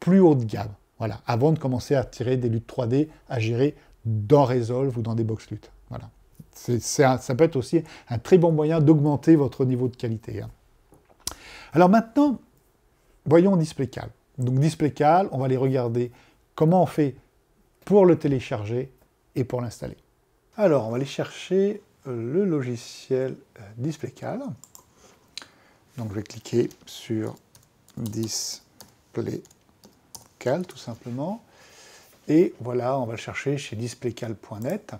plus haut de gamme. Voilà, avant de commencer à tirer des luttes 3D à gérer dans Resolve ou dans des box luttes. Voilà. Ça peut être aussi un très bon moyen d'augmenter votre niveau de qualité. Hein. Alors maintenant, voyons DisplayCal. Donc DisplayCal, on va aller regarder comment on fait pour le télécharger et pour l'installer. Alors, on va aller chercher le logiciel DisplayCal. Donc je vais cliquer sur DisplayCal tout simplement. Et voilà, on va le chercher chez displaycal.net.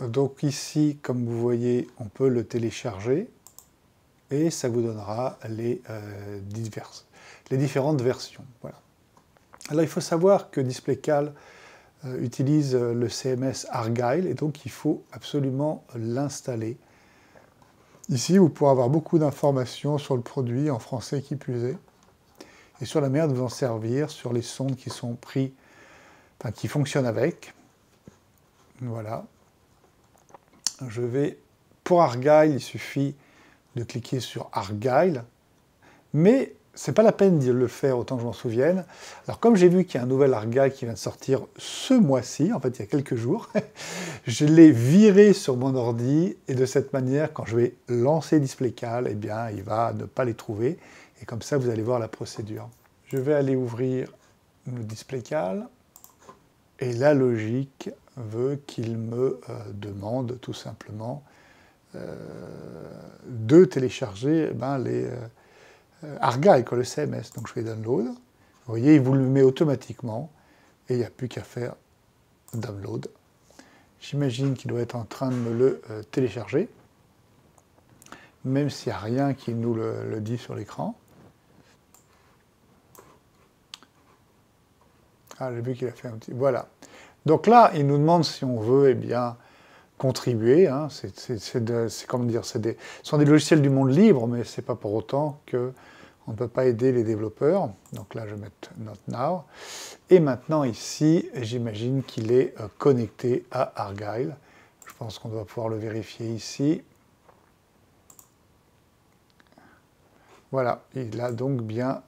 Donc ici, comme vous voyez, on peut le télécharger et ça vous donnera les différentes versions. Voilà. Alors il faut savoir que DisplayCal utilise le CMS Argyle et donc il faut absolument l'installer. Ici, vous pourrez avoir beaucoup d'informations sur le produit, en français qui plus est, et sur la manière de vous en servir, sur les sondes qui sont pris, enfin qui fonctionnent avec. Voilà. Pour Argyle, il suffit de cliquer sur Argyle, mais c'est pas la peine de le faire autant que je m'en souvienne. Alors comme j'ai vu qu'il y a un nouvel Argyle qui vient de sortir ce mois-ci, en fait il y a quelques jours, je l'ai viré sur mon ordi, et de cette manière, quand je vais lancer DisplayCal, eh bien il va ne pas les trouver, et comme ça vous allez voir la procédure. Je vais aller ouvrir le DisplayCal et la logique veut qu'il me demande tout simplement de télécharger les Argyle, le CMS. Donc je fais Download. Vous voyez, il vous le met automatiquement et il n'y a plus qu'à faire Download. J'imagine qu'il doit être en train de me le télécharger, même s'il n'y a rien qui nous le dit sur l'écran. Ah, j'ai vu qu'il a fait un petit... Voilà. Donc là, il nous demande si on veut, eh bien, contribuer. Hein. Comment dire, ce sont des logiciels du monde libre, mais ce n'est pas pour autant qu'on ne peut pas aider les développeurs. Donc là, je vais mettre Not Now. Et maintenant, ici, j'imagine qu'il est connecté à Argyle. Je pense qu'on doit pouvoir le vérifier ici. Voilà, il a donc bien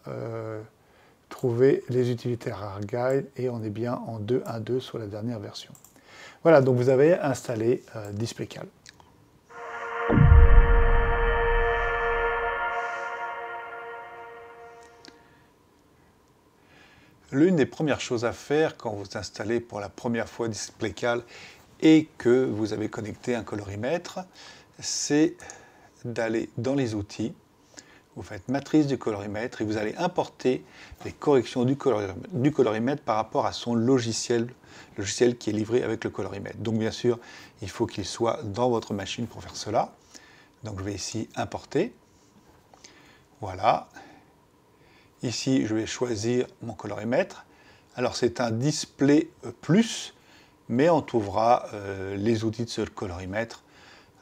trouvé les utilitaires Argyle et on est bien en 2.1.2 sur la dernière version. Voilà, donc vous avez installé DisplayCal. L'une des premières choses à faire quand vous installez pour la première fois DisplayCal et que vous avez connecté un colorimètre, c'est d'aller dans les outils, vous faites matrice du colorimètre et vous allez importer les corrections du colorimètre par rapport à son logiciel qui est livré avec le colorimètre. Donc bien sûr, il faut qu'il soit dans votre machine pour faire cela. Donc je vais ici importer. Voilà. Ici, je vais choisir mon colorimètre. Alors c'est un display plus, mais on trouvera les outils de ce colorimètre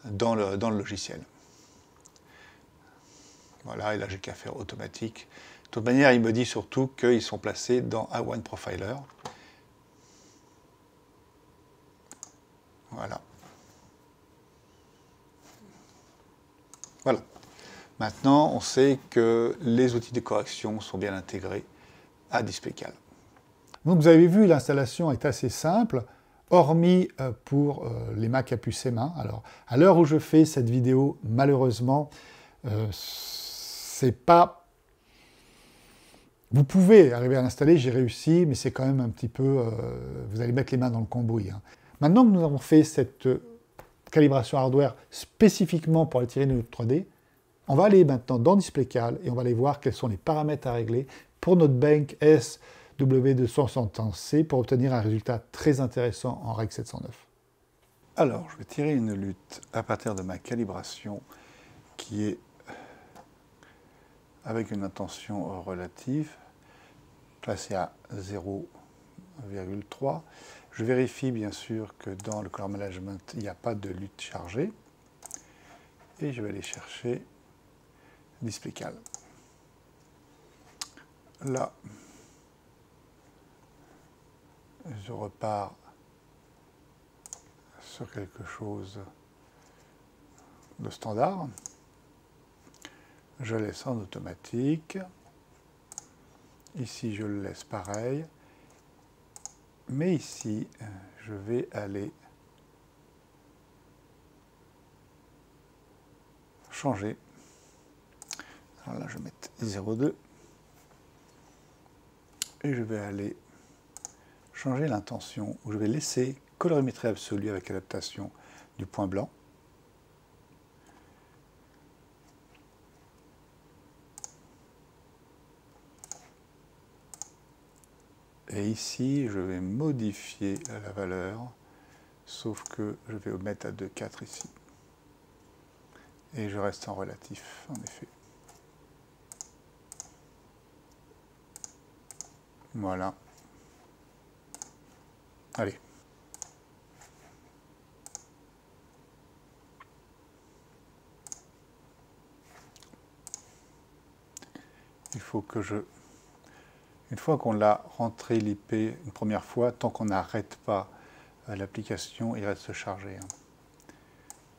dans le logiciel. Voilà, et là j'ai qu'à faire automatique. De toute manière, il me dit surtout qu'ils sont placés dans A1 Profiler. Voilà. Voilà. Maintenant, on sait que les outils de correction sont bien intégrés à DisplayCal. Donc vous avez vu, l'installation est assez simple, hormis pour les Mac à puce M1. Alors, à l'heure où je fais cette vidéo, malheureusement, c'est pas... Vous pouvez arriver à l'installer, j'ai réussi, mais c'est quand même un petit peu... vous allez mettre les mains dans le cambouis. Hein. Maintenant que nous avons fait cette calibration hardware spécifiquement pour aller tirer notre 3D, on va aller maintenant dans DisplayCal et on va aller voir quels sont les paramètres à régler pour notre bank SW261C pour obtenir un résultat très intéressant en Rec 709. Alors, je vais tirer une lutte à partir de ma calibration qui est avec une intention relative, placée à 0,3. Je vérifie bien sûr que dans le color management, il n'y a pas de lutte chargée. Et je vais aller chercher DisplayCal. Là, je repars sur quelque chose de standard. Je laisse en automatique. Ici, je le laisse pareil. Mais ici, je vais aller changer. Alors là, je vais mettre 0,2. Et je vais aller changer l'intention, où je vais laisser colorimétrie absolue avec adaptation du point blanc. Et ici, je vais modifier la valeur, sauf que je vais mettre à 2,4 ici. Et je reste en relatif, en effet. Voilà. Allez. Il faut que je... Une fois qu'on l'a rentré l'IP une première fois, tant qu'on n'arrête pas l'application, il reste chargé.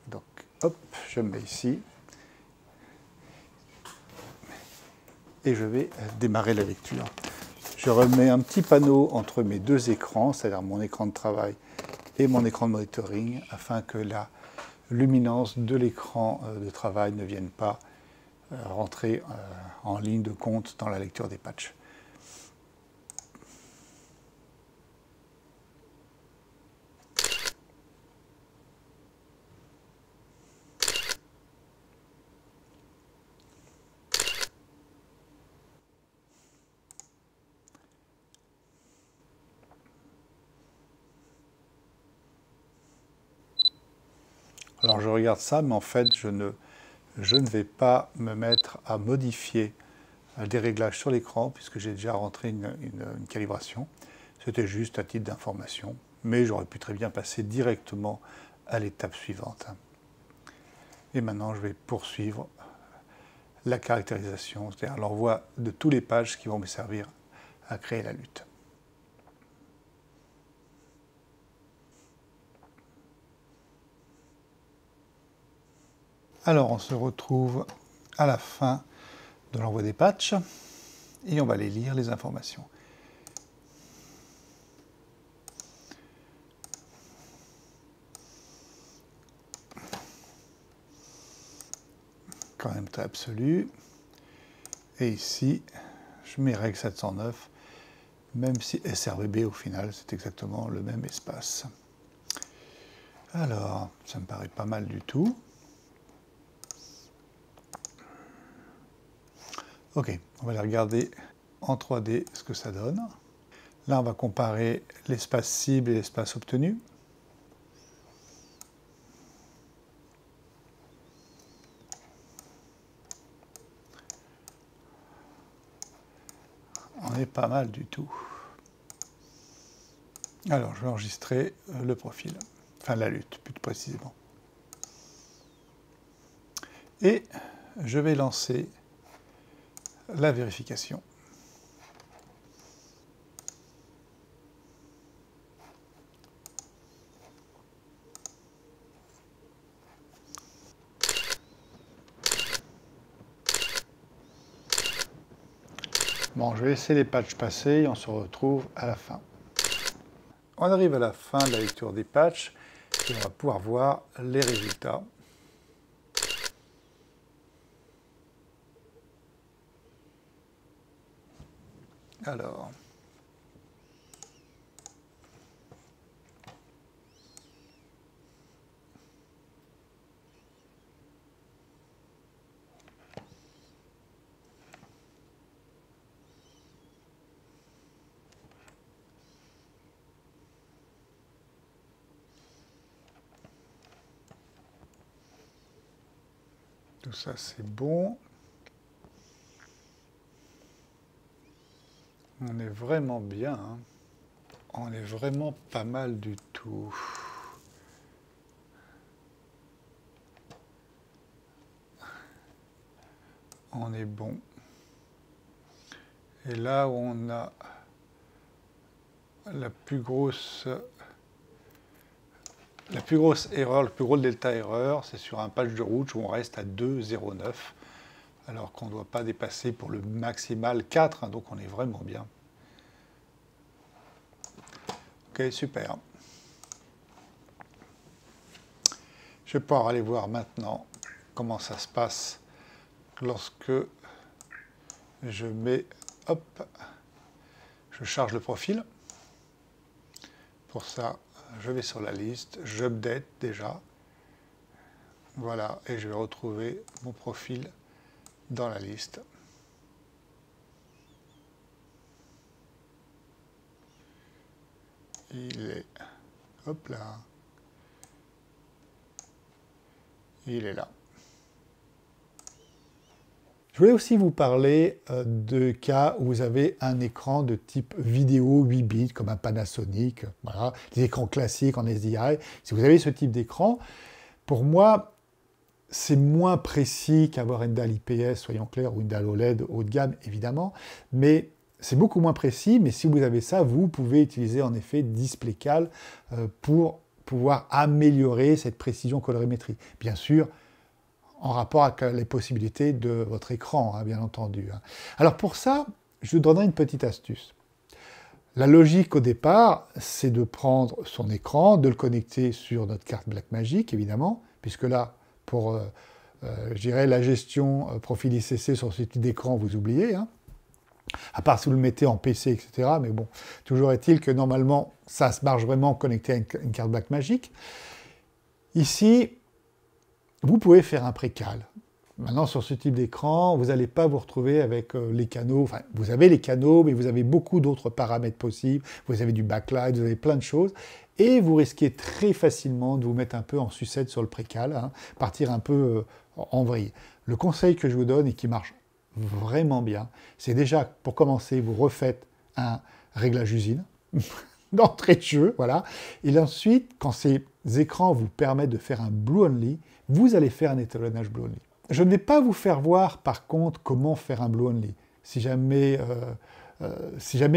Donc, hop, je me mets ici. Et je vais démarrer la lecture. Je remets un petit panneau entre mes deux écrans, c'est-à-dire mon écran de travail et mon écran de monitoring, afin que la luminance de l'écran de travail ne vienne pas rentrer en ligne de compte dans la lecture des patchs. Alors je regarde ça, mais en fait je ne vais pas me mettre à modifier des réglages sur l'écran, puisque j'ai déjà rentré une calibration. C'était juste à titre d'information, mais j'aurais pu très bien passer directement à l'étape suivante. Et maintenant je vais poursuivre la caractérisation, c'est-à-dire l'envoi de tous les pages qui vont me servir à créer la lutte. Alors on se retrouve à la fin de l'envoi des patchs et on va aller lire les informations. Quand même très absolu. Et ici, je mets règle 709, même si SRVB au final c'est exactement le même espace. Alors, ça me paraît pas mal du tout. Ok, on va aller regarder en 3D ce que ça donne. Là, on va comparer l'espace cible et l'espace obtenu. On est pas mal du tout. Alors, je vais enregistrer le profil, enfin la lutte, plus précisément. Et je vais lancer la vérification. Bon, je vais laisser les patchs passer et on se retrouve à la fin. On arrive à la fin de la lecture des patchs et on va pouvoir voir les résultats. Alors, tout ça c'est bon. On est vraiment bien, hein. On est vraiment pas mal du tout. On est bon. Et là où on a la plus grosse erreur, le plus gros delta erreur, c'est sur un patch de route où on reste à 2,09, alors qu'on ne doit pas dépasser pour le maximal 4, hein, donc on est vraiment bien. Ok, super. Je vais pouvoir aller voir maintenant comment ça se passe lorsque je mets, hop, je charge le profil. Pour ça, je vais sur la liste, j'update déjà. Voilà, et je vais retrouver mon profil dans la liste. Il est, hop là, il est là. Je voulais aussi vous parler de cas où vous avez un écran de type vidéo 8 bits, comme un Panasonic, voilà, des écrans classiques en SDI. Si vous avez ce type d'écran, pour moi, c'est moins précis qu'avoir une dalle IPS, soyons clairs, ou une dalle OLED haut de gamme, évidemment, mais c'est beaucoup moins précis, mais si vous avez ça, vous pouvez utiliser en effet DisplayCal pour pouvoir améliorer cette précision colorimétrie. Bien sûr, en rapport avec les possibilités de votre écran, hein, bien entendu. Alors pour ça, je vous donnerai une petite astuce. La logique au départ, c'est de prendre son écran, de le connecter sur notre carte Blackmagic, évidemment, puisque là, pour je dirais, la gestion profil ICC sur ce type d'écran, vous oubliez, hein. À part si vous le mettez en PC, etc. Mais bon, toujours est-il que normalement, ça se marche vraiment connecté à une carte Blackmagic. Ici, vous pouvez faire un précal. Maintenant, sur ce type d'écran, vous n'allez pas vous retrouver avec les canaux. Enfin, vous avez les canaux, mais vous avez beaucoup d'autres paramètres possibles. Vous avez du backlight, vous avez plein de choses. et vous risquez très facilement de vous mettre un peu en sucette sur le précal, hein, partir un peu en vrille. Le conseil que je vous donne et qui marche vraiment bien, c'est déjà, pour commencer, vous refaites un réglage usine, d'entrée de jeu, voilà. Et ensuite, quand ces écrans vous permettent de faire un Blue Only, vous allez faire un étalonnage Blue Only. Je ne vais pas vous faire voir, par contre, comment faire un Blue Only. Si jamais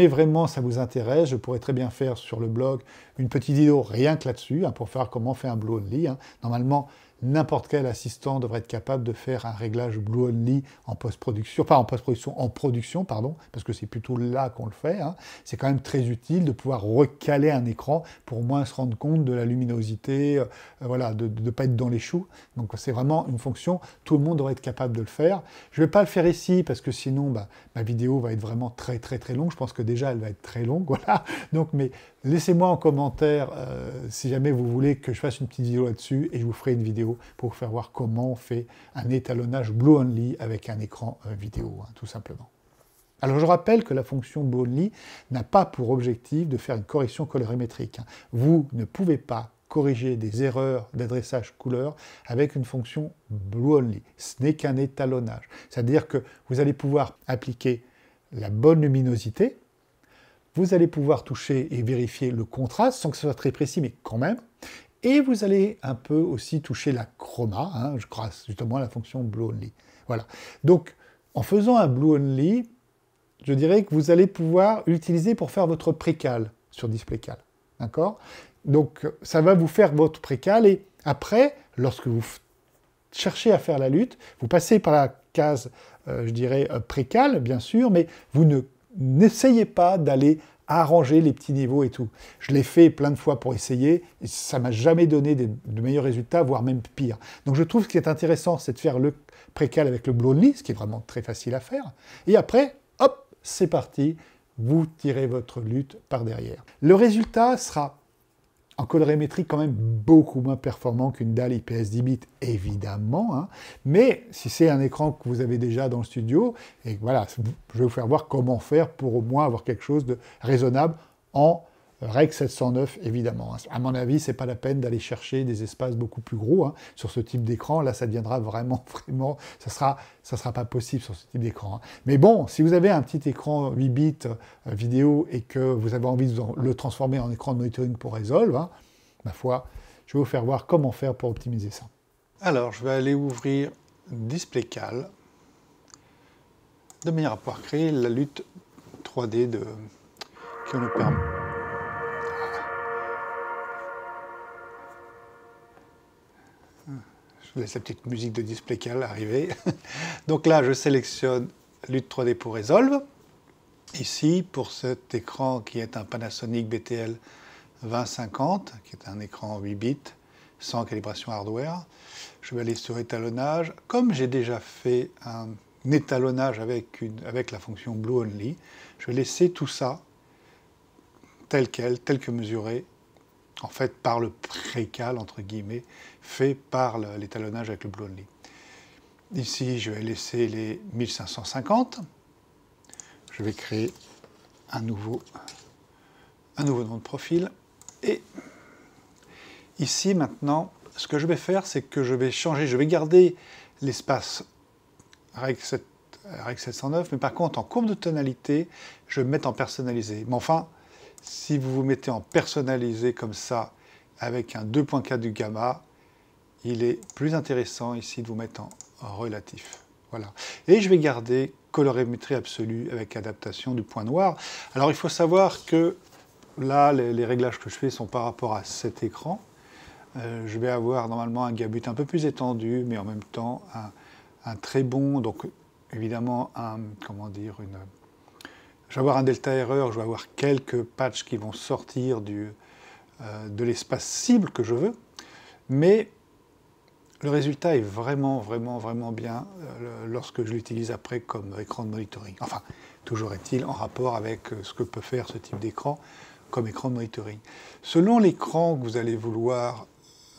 vraiment ça vous intéresse, je pourrais très bien faire sur le blog une petite vidéo rien que là-dessus, hein, pour faire comment faire un Blue Only. Hein. Normalement, n'importe quel assistant devrait être capable de faire un réglage Blue Only en post-production, pas en post-production, en production, pardon, parce que c'est plutôt là qu'on le fait. Hein. C'est quand même très utile de pouvoir recaler un écran pour au moins se rendre compte de la luminosité, voilà, de ne pas être dans les choux. Donc c'est vraiment une fonction, tout le monde devrait être capable de le faire. Je ne vais pas le faire ici, parce que sinon, ma vidéo va être vraiment très très très longue. Je pense que déjà, elle va être très longue, voilà. Donc, mais laissez-moi en commentaire si jamais vous voulez que je fasse une petite vidéo là-dessus, et je vous ferai une vidéo pour vous faire voir comment on fait un étalonnage Blue Only avec un écran vidéo, hein, tout simplement. Alors je rappelle que la fonction Blue Only n'a pas pour objectif de faire une correction colorimétrique. Hein. Vous ne pouvez pas corriger des erreurs d'adressage couleur avec une fonction Blue Only. Ce n'est qu'un étalonnage. C'est-à-dire que vous allez pouvoir appliquer la bonne luminosité, vous allez pouvoir toucher et vérifier le contraste, sans que ce soit très précis, mais quand même. Et vous allez un peu aussi toucher la chroma, hein, grâce justement à la fonction Blue Only. Voilà. Donc, en faisant un Blue Only, je dirais que vous allez pouvoir l'utiliser pour faire votre précal sur DisplayCal. D'accord? Donc, ça va vous faire votre précal, et après, lorsque vous cherchez à faire la lutte, vous passez par la case, je dirais, précal, bien sûr, mais vous n'essayez pas d'aller arranger les petits niveaux et tout. Je l'ai fait plein de fois pour essayer, et ça m'a jamais donné de meilleurs résultats, voire même pire. Donc je trouve que ce qui est intéressant, c'est de faire le précal avec le Blue Only, ce qui est vraiment très facile à faire, et après, hop, c'est parti, vous tirez votre lutte par derrière. Le résultat sera en colorimétrie quand même beaucoup moins performant qu'une dalle IPS 10 bits, évidemment, hein. Mais si c'est un écran que vous avez déjà dans le studio, et voilà, je vais vous faire voir comment faire pour au moins avoir quelque chose de raisonnable en Rec 709, évidemment. À mon avis, c'est pas la peine d'aller chercher des espaces beaucoup plus gros, hein, sur ce type d'écran. Là, ça deviendra vraiment, ça sera pas possible sur ce type d'écran. Hein. Mais bon, si vous avez un petit écran 8 bits vidéo et que vous avez envie de le transformer en écran de monitoring pour Resolve, hein, ma foi, je vais vous faire voir comment faire pour optimiser ça. Alors, je vais aller ouvrir DisplayCal de manière à pouvoir créer la lutte 3D qui nous permet. Je laisse la petite musique de DisplayCal arriver. Donc là, je sélectionne lutte 3D pour Resolve. Ici, pour cet écran qui est un Panasonic BTL 2050, qui est un écran 8 bits, sans calibration hardware, je vais aller sur étalonnage. Comme j'ai déjà fait un étalonnage avec la fonction Blue Only, je vais laisser tout ça tel quel, tel que mesuré, en fait par le précal, entre guillemets, fait par l'étalonnage avec le Blue Only. Ici, je vais laisser les 1550. Je vais créer un nouveau nom de profil. Et ici, maintenant, ce que je vais faire, c'est que je vais changer, je vais garder l'espace Rec 709, mais par contre, en courbe de tonalité, je vais me mettre en personnalisé. Mais enfin, si vous vous mettez en personnalisé comme ça, avec un 2.4 du gamma, il est plus intéressant ici de vous mettre en relatif. Voilà. Et je vais garder colorimétrie absolue avec adaptation du point noir. Alors il faut savoir que là, les réglages que je fais sont par rapport à cet écran. Je vais avoir normalement un gabut un peu plus étendu, mais en même temps un très bon, donc évidemment je vais avoir un delta erreur, je vais avoir quelques patchs qui vont sortir de l'espace cible que je veux, mais le résultat est vraiment bien lorsque je l'utilise après comme écran de monitoring. Enfin, toujours est-il en rapport avec ce que peut faire ce type d'écran comme écran de monitoring. Selon l'écran que vous allez vouloir,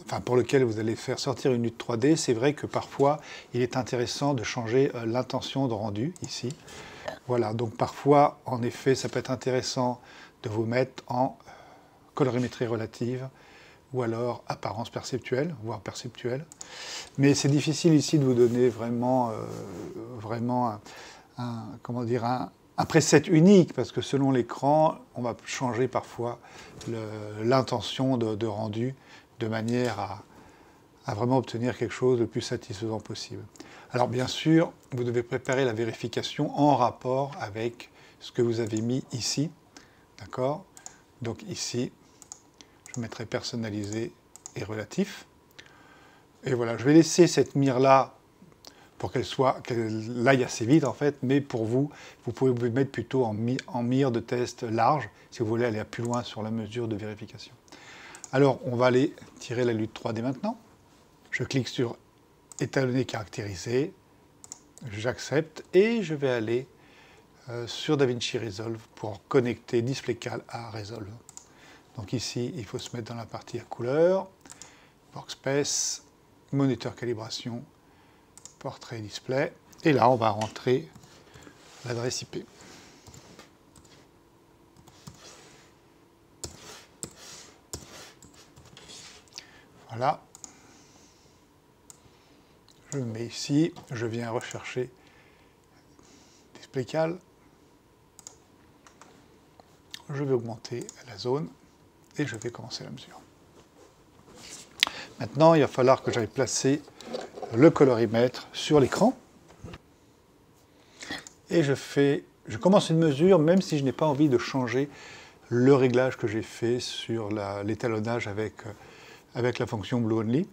enfin pour lequel vous allez faire sortir une lutte 3D, c'est vrai que parfois il est intéressant de changer l'intention de rendu ici. Voilà, donc parfois, en effet, ça peut être intéressant de vous mettre en colorimétrie relative, ou alors apparence perceptuelle, voire perceptuelle. Mais c'est difficile ici de vous donner vraiment, comment dire, un preset unique, parce que selon l'écran, on va changer parfois l'intention de rendu de manière à vraiment obtenir quelque chose le plus satisfaisant possible. Alors bien sûr, vous devez préparer la vérification en rapport avec ce que vous avez mis ici. D'accord? Donc ici, je mettrai personnalisé et relatif. Et voilà, je vais laisser cette mire-là pour qu'elle aille assez vite en fait, mais pour vous, vous pouvez vous mettre plutôt en mire de test large, si vous voulez aller plus loin sur la mesure de vérification. Alors, on va aller tirer la lutte 3D maintenant. Je clique sur étalonner caractérisé, j'accepte, et je vais aller sur DaVinci Resolve pour connecter DisplayCal à Resolve. Donc ici, il faut se mettre dans la partie à couleur, Workspace, Moniteur calibration, Portrait display, et là on va rentrer l'adresse IP. Voilà. Je mets ici, je viens rechercher DisplayCal. Je vais augmenter la zone et je vais commencer la mesure. Maintenant, il va falloir que j'aille placer le colorimètre sur l'écran. Et je commence une mesure, même si je n'ai pas envie de changer le réglage que j'ai fait sur l'étalonnage avec la fonction Blue Only.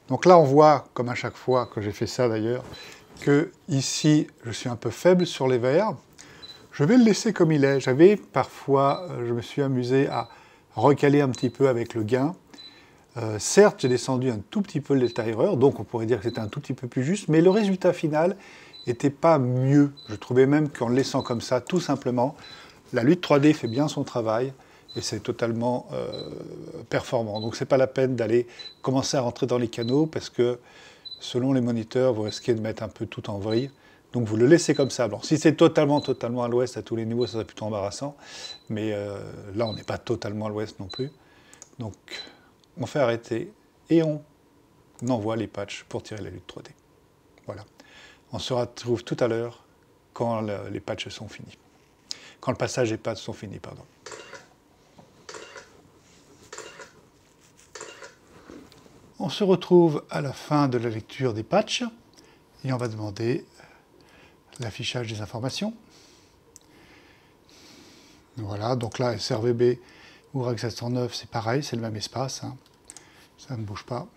Donc là, on voit, comme à chaque fois que j'ai fait ça d'ailleurs, que ici, je suis un peu faible sur les verts. Je vais le laisser comme il est. Parfois, je me suis amusé à recaler un petit peu avec le gain. Certes, j'ai descendu un tout petit peu le delta erreur, donc on pourrait dire que c'était un tout petit peu plus juste, mais le résultat final n'était pas mieux. Je trouvais même qu'en le laissant comme ça, tout simplement, la lutte 3D fait bien son travail et c'est totalement performant. Donc c'est pas la peine d'aller commencer à rentrer dans les canaux parce que selon les moniteurs, vous risquez de mettre un peu tout en vrille. Donc vous le laissez comme ça. Alors si c'est totalement à l'ouest à tous les niveaux, ça serait plutôt embarrassant. Mais là, on n'est pas totalement à l'ouest non plus. Donc on fait arrêter et on envoie les patchs pour tirer la lutte 3D. Voilà. On se retrouve tout à l'heure quand les patchs sont finis. Quand le passage et patchs sont finis, pardon. On se retrouve à la fin de la lecture des patchs et on va demander l'affichage des informations. Voilà, donc là, SRVB ou REC 709, c'est pareil, c'est le même espace, hein. Ça ne bouge pas.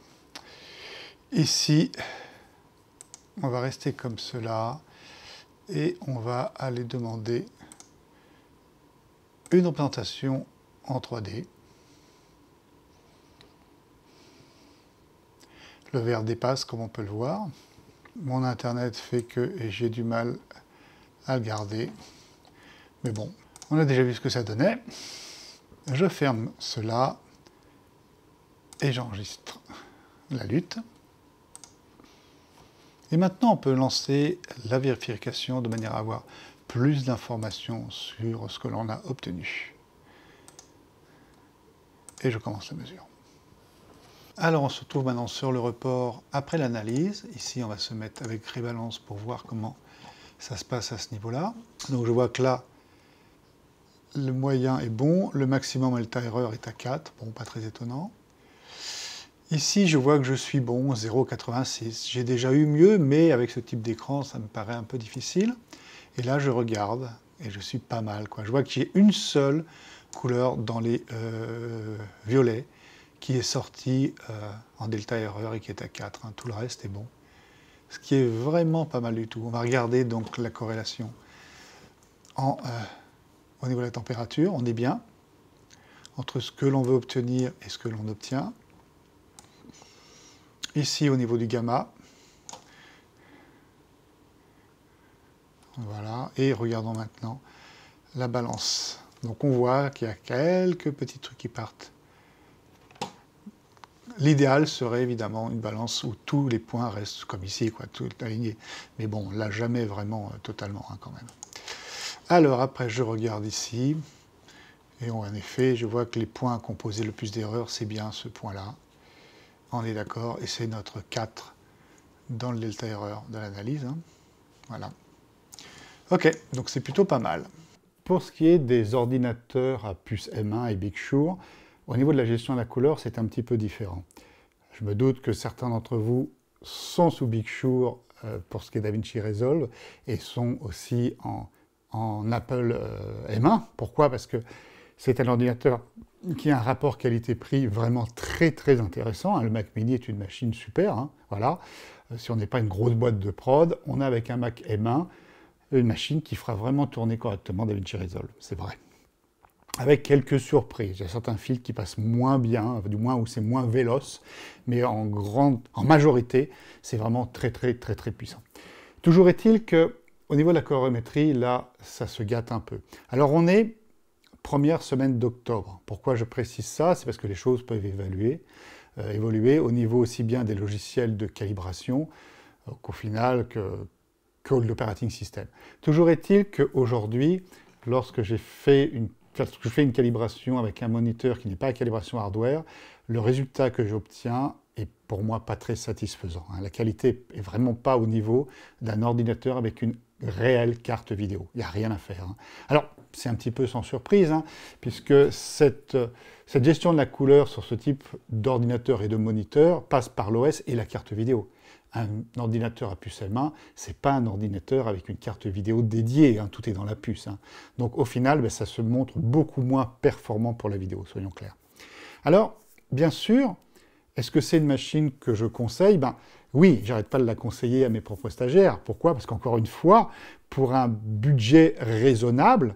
Ici, on va rester comme cela et on va aller demander une représentation en 3D. Le vert dépasse, comme on peut le voir. Mon internet fait que j'ai du mal à le garder. Mais bon, on a déjà vu ce que ça donnait. Je ferme cela et j'enregistre la lutte. Et maintenant, on peut lancer la vérification de manière à avoir plus d'informations sur ce que l'on a obtenu. Et je commence la mesure. Alors, on se retrouve maintenant sur le report après l'analyse. Ici, on va se mettre avec Rebalance pour voir comment ça se passe à ce niveau-là. Donc, je vois que là, le moyen est bon, le maximum delta erreur est à 4, bon, pas très étonnant. Ici, je vois que je suis bon, 0,86. J'ai déjà eu mieux, mais avec ce type d'écran, ça me paraît un peu difficile. Et là, je regarde, et je suis pas mal, quoi. Je vois que j'ai une seule couleur dans les violets, qui est sortie en delta erreur et qui est à 4. Hein. Tout le reste est bon. Ce qui est vraiment pas mal du tout. On va regarder donc la corrélation au niveau de la température. On est bien entre ce que l'on veut obtenir et ce que l'on obtient. Ici, au niveau du gamma. Voilà. Et regardons maintenant la balance. Donc on voit qu'il y a quelques petits trucs qui partent. L'idéal serait évidemment une balance où tous les points restent comme ici, quoi, tout aligné. Mais bon, là, jamais vraiment totalement, hein, quand même. Alors après, je regarde ici. Et en effet, je vois que les points qui ont posé le plus d'erreurs, c'est bien ce point-là. On est d'accord, et c'est notre 4 dans le delta erreur de l'analyse. Hein. Voilà. Ok, donc c'est plutôt pas mal. Pour ce qui est des ordinateurs à puce M1 et Big Sur, au niveau de la gestion de la couleur, c'est un petit peu différent. Je me doute que certains d'entre vous sont sous Big Sur pour ce qui est DaVinci Resolve et sont aussi en Apple M1. Pourquoi? Parce que c'est un ordinateur qui a un rapport qualité-prix vraiment très très intéressant. Le Mac Mini est une machine super. Hein, voilà. Si on n'est pas une grosse boîte de prod, on a avec un Mac M1 une machine qui fera vraiment tourner correctement DaVinci Resolve. C'est vrai. Avec quelques surprises. Il y a certains fils qui passent moins bien, du moins où c'est moins véloce, mais en majorité, c'est vraiment très puissant. Toujours est-il que au niveau de la colorimétrie, là, ça se gâte un peu. Alors on est première semaine d'octobre. Pourquoi je précise ça? C'est parce que les choses peuvent évoluer au niveau aussi bien des logiciels de calibration qu'au final que l'operating system. Toujours est-il qu'aujourd'hui, lorsque je fais une calibration avec un moniteur qui n'est pas à calibration hardware, le résultat que j'obtiens est pour moi pas très satisfaisant. La qualité est vraiment pas au niveau d'un ordinateur avec une réelle carte vidéo. Il n'y a rien à faire. Alors, c'est un petit peu sans surprise, puisque cette gestion de la couleur sur ce type d'ordinateur et de moniteur passe par l'OS et la carte vidéo. Un ordinateur à puce M1, ce n'est pas un ordinateur avec une carte vidéo dédiée, tout est dans la puce. Donc au final, ça se montre beaucoup moins performant pour la vidéo, soyons clairs. Alors, bien sûr, est-ce que c'est une machine que je conseille? Oui, j'arrête pas de la conseiller à mes propres stagiaires. Pourquoi? Parce qu'encore une fois, pour un budget raisonnable,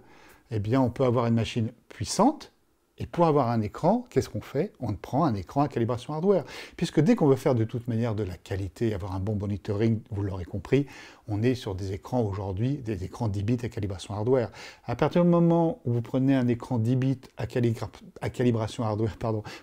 eh bien, on peut avoir une machine puissante. Et pour avoir un écran, qu'est-ce qu'on fait? On prend un écran à calibration hardware. Puisque dès qu'on veut faire de toute manière de la qualité, avoir un bon monitoring, vous l'aurez compris, on est sur des écrans aujourd'hui, des écrans 10 bits à calibration hardware. À partir du moment où vous prenez un écran 10 bits à calibration hardware,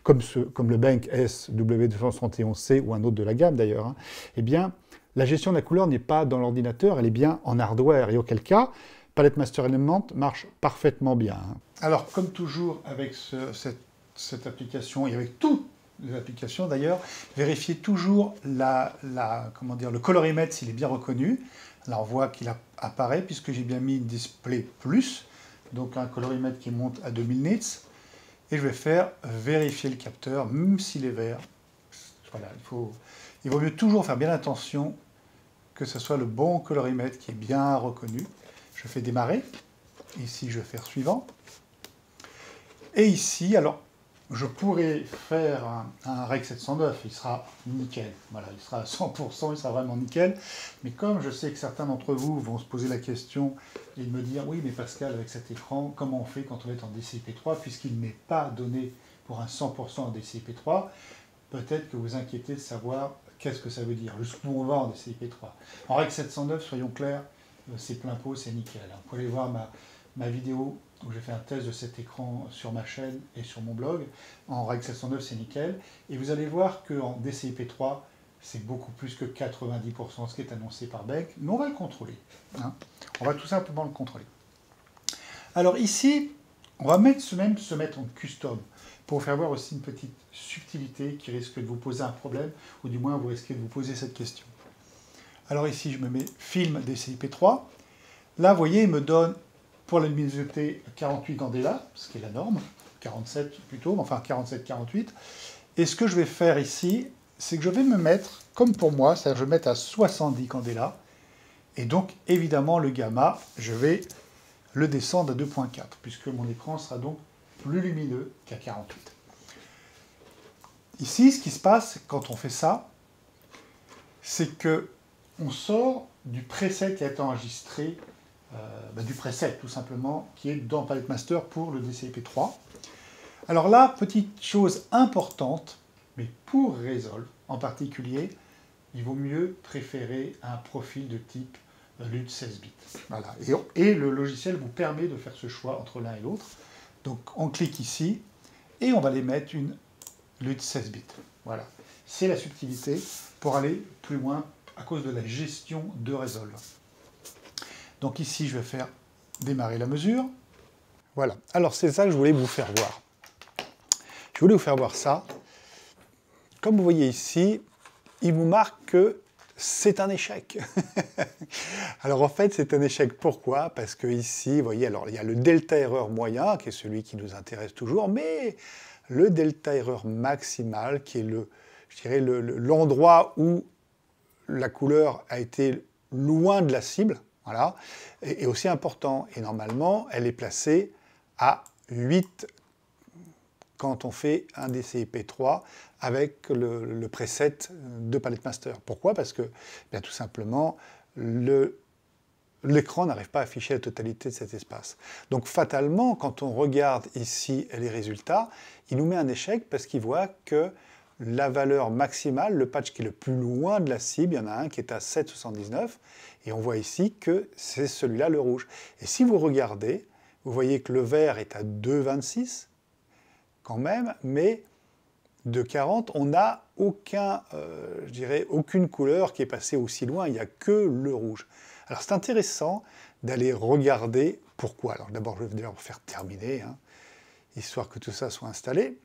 comme le Bank SW271C ou un autre de la gamme d'ailleurs, eh bien, la gestion de la couleur n'est pas dans l'ordinateur, elle est bien en hardware. Et auquel cas, Palette Master Element marche parfaitement bien. Alors, comme toujours avec cette application, et avec toutes les applications d'ailleurs, vérifiez toujours le colorimètre s'il est bien reconnu. Là, on voit qu'il apparaît puisque j'ai bien mis une display plus, donc un colorimètre qui monte à 2000 nits. Et je vais faire vérifier le capteur, même s'il est vert. Voilà, il vaut mieux toujours faire bien attention que ce soit le bon colorimètre qui est bien reconnu. Je fais démarrer. Ici, je vais faire suivant. Et ici, alors, je pourrais faire un Rec 709. Il sera nickel. Voilà, il sera à 100%, il sera vraiment nickel. Mais comme je sais que certains d'entre vous vont se poser la question et me dire, oui, mais Pascal, avec cet écran, comment on fait quand on est en DCI-P3, puisqu'il n'est pas donné pour un 100% en DCI-P3, peut-être que vous inquiétez de savoir qu'est-ce que ça veut dire, jusqu'où on va en DCI-P3. En Rec 709, soyons clairs, c'est plein pot, c'est nickel. Vous pouvez aller voir ma vidéo où j'ai fait un test de cet écran sur ma chaîne et sur mon blog. En Rec 709, c'est nickel. Et vous allez voir qu'en DCI-P3, c'est beaucoup plus que 90% ce qui est annoncé par Beck. Mais on va le contrôler. On va tout simplement le contrôler. Alors ici, on va même se mettre en custom pour vous faire voir aussi une petite subtilité qui risque de vous poser un problème, ou du moins vous risquez de vous poser cette question. Alors ici, je me mets film DCI-P3. Là, vous voyez, il me donne pour la luminosité 48 candela, ce qui est la norme, 47 plutôt, enfin 47-48. Et ce que je vais faire ici, c'est que je vais me mettre, comme pour moi, c'est-à-dire je vais mettre à 70 candela. Et donc, évidemment, le gamma, je vais le descendre à 2.4, puisque mon écran sera donc plus lumineux qu'à 48. Ici, ce qui se passe quand on fait ça, c'est que on sort du preset qui a été enregistré, du preset tout simplement, qui est dans Palette Master pour le DCI-P3. Alors là, petite chose importante, mais pour Resolve en particulier, il vaut mieux préférer un profil de type LUT 16 bits. Voilà. Et le logiciel vous permet de faire ce choix entre l'un et l'autre. Donc on clique ici et on va les mettre une LUT 16 bits. Voilà. C'est la subtilité pour aller plus loin à cause de la gestion de Resolve. Donc ici, je vais faire démarrer la mesure. Voilà. Alors, c'est ça que je voulais vous faire voir. Je voulais vous faire voir ça. Comme vous voyez ici, il vous marque que c'est un échec. Alors en fait, c'est un échec. Pourquoi? Parce que ici, vous voyez, alors il y a le delta erreur moyen, qui est celui qui nous intéresse toujours, mais le delta erreur maximal, qui est je dirais l'endroit où la couleur a été loin de la cible, voilà, est aussi important. Et normalement, elle est placée à 8 quand on fait un DCI-P3 avec le preset de Palette Master. Pourquoi? Parce que, bien, tout simplement, l'écran n'arrive pas à afficher la totalité de cet espace. Donc fatalement, quand on regarde ici les résultats, il nous met un échec parce qu'il voit que la valeur maximale, le patch qui est le plus loin de la cible, il y en a un qui est à 7,79, et on voit ici que c'est celui-là le rouge. Et si vous regardez, vous voyez que le vert est à 2,26, quand même, mais de 40, on n'a je dirais, aucune couleur qui est passée aussi loin, il n'y a que le rouge. Alors c'est intéressant d'aller regarder pourquoi. Alors d'abord, je vais devoir faire terminer, hein, histoire que tout ça soit installé.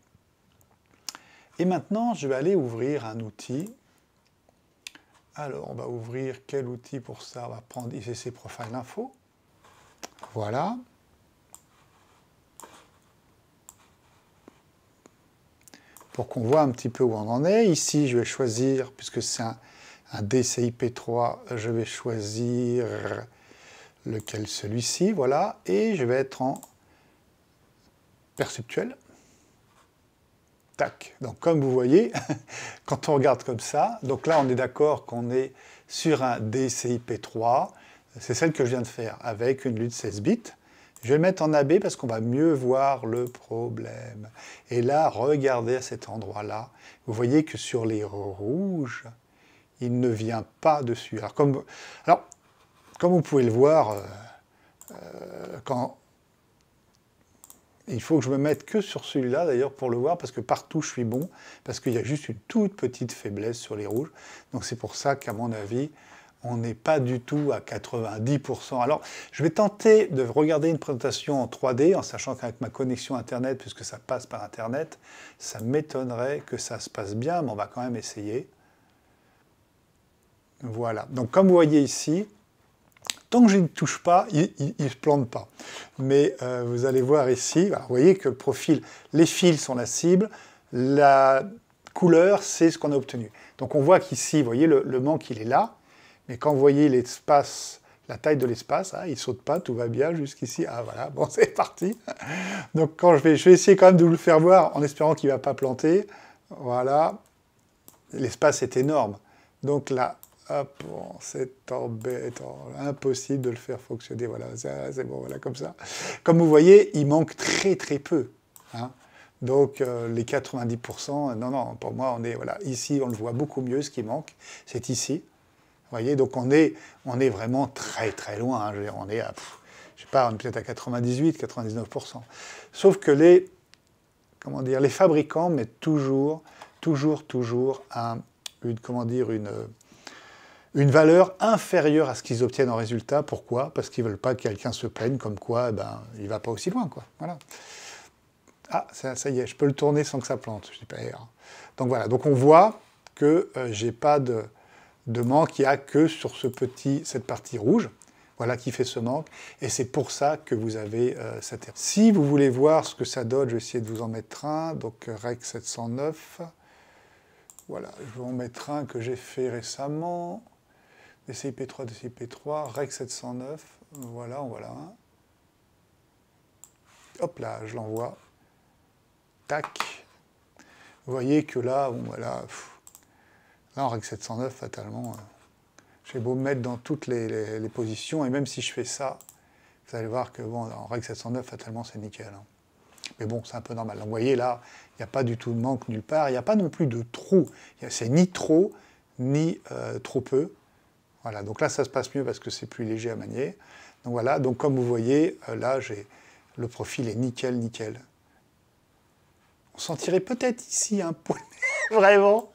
Et maintenant, je vais aller ouvrir un outil. Alors, on va ouvrir quel outil pour ça? On va prendre ICC Profile Info. Voilà. Pour qu'on voit un petit peu où on en est. Ici, je vais choisir, puisque c'est un DCI-P3, je vais choisir lequel? Celui-ci, voilà. Et je vais être en perceptuel. Tac. Donc, comme vous voyez, quand on regarde comme ça, donc là, on est d'accord qu'on est sur un DCI-P3. C'est celle que je viens de faire, avec une lutte 16 bits. Je vais le mettre en AB parce qu'on va mieux voir le problème. Et là, regardez à cet endroit-là. Vous voyez que sur les rouges, il ne vient pas dessus. Alors, comme vous pouvez le voir, il faut que je me mette que sur celui-là, d'ailleurs, pour le voir, parce que partout, je suis bon, parce qu'il y a juste une toute petite faiblesse sur les rouges. Donc, c'est pour ça qu'à mon avis, on n'est pas du tout à 90%. Alors, je vais tenter de regarder une présentation en 3D, en sachant qu'avec ma connexion Internet, puisque ça passe par Internet, ça m'étonnerait que ça se passe bien, mais on va quand même essayer. Voilà. Donc, comme vous voyez ici, tant que je ne touche pas, il ne se plante pas. Mais vous allez voir ici, vous voyez que le profil, les fils sont la cible, la couleur, c'est ce qu'on a obtenu. Donc, on voit qu'ici, vous voyez, le manque, il est là. Mais quand vous voyez l'espace, la taille de l'espace, il ne saute pas, tout va bien jusqu'ici. Ah voilà, bon, c'est parti. Donc quand je vais essayer quand même de vous le faire voir en espérant qu'il ne va pas planter. Voilà. L'espace est énorme. Donc là, hop, bon, c'est embêtant, impossible de le faire fonctionner. Voilà, c'est bon, voilà, comme ça. Comme vous voyez, il manque très très peu. Hein. Donc les 90%, non, pour moi, on est, voilà, ici, on le voit beaucoup mieux, ce qui manque, c'est ici. Vous voyez, donc on est vraiment très très loin. Hein. Je veux dire, on est à, je sais pas, on est peut-être à 98, 99%. Sauf que les fabricants mettent toujours une valeur inférieure à ce qu'ils obtiennent en résultat. Pourquoi? Parce qu'ils ne veulent pas que quelqu'un se plaigne comme quoi il ne va pas aussi loin, quoi. Voilà. Ah, ça y est, je peux le tourner sans que ça plante. Super. Donc voilà, donc on voit que j'ai pas de manque, il n'y a que sur cette partie rouge, voilà qui fait ce manque, et c'est pour ça que vous avez cette erreur. Si vous voulez voir ce que ça donne, je vais essayer de vous en mettre un, donc Rec 709, voilà, je vais en mettre un que j'ai fait récemment, DCI-P3, Rec 709, voilà, en voilà un. Hop là, je l'envoie, tac, vous voyez que là, bon voilà, là, en Rec 709, fatalement, j'ai beau me mettre dans toutes les positions, et même si je fais ça, vous allez voir que, bon, en Rec 709, fatalement, c'est nickel. Hein. Mais bon, c'est un peu normal. Donc, vous voyez, là, il n'y a pas du tout de manque nulle part. Il n'y a pas non plus de trou. C'est ni trop, ni trop peu. Voilà, donc là, ça se passe mieux parce que c'est plus léger à manier. Donc voilà, donc comme vous voyez, là, le profil est nickel, nickel. On sentirait peut-être ici un poil, vraiment.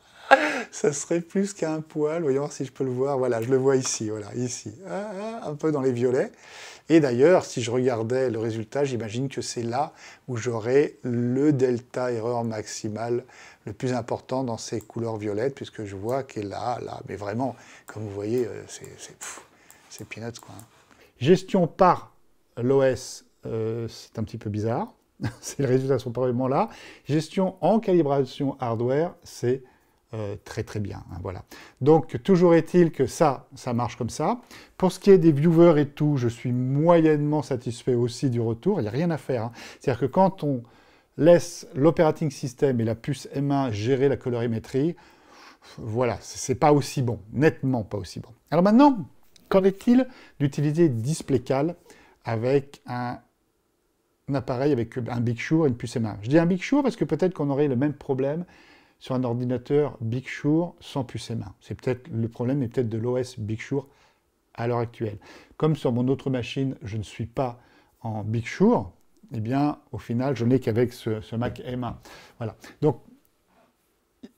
Ça serait plus qu'un poil, voyons voir si je peux le voir. Voilà, je le vois ici, voilà, ici. Un peu dans les violets. Et d'ailleurs, si je regardais le résultat, j'imagine que c'est là où j'aurai le delta erreur maximal le plus important dans ces couleurs violettes, puisque je vois qu'elle est là, là. Mais vraiment, comme vous voyez, c'est peanuts, quoi. Gestion par l'OS, c'est un petit peu bizarre. Les résultats sont probablement là. Gestion en calibration hardware, c'est très très bien. Hein, voilà. Donc toujours est-il que ça marche comme ça. Pour ce qui est des viewers et tout, je suis moyennement satisfait aussi du retour. Il n'y a rien à faire. Hein. C'est-à-dire que quand on laisse l'operating system et la puce M1 gérer la colorimétrie, voilà, c'est pas aussi bon, nettement pas aussi bon. Alors maintenant, qu'en est-il d'utiliser DisplayCal avec un appareil avec un Big Sur et une puce M1? Je dis un Big Sur parce que peut-être qu'on aurait le même problème sur un ordinateur Big Sur sans puce M1. C'est peut-être le problème est peut-être de l'OS Big Sur à l'heure actuelle. Comme sur mon autre machine, je ne suis pas en Big Sur, eh bien, au final, je n'ai qu'avec ce Mac M1. Voilà. Donc,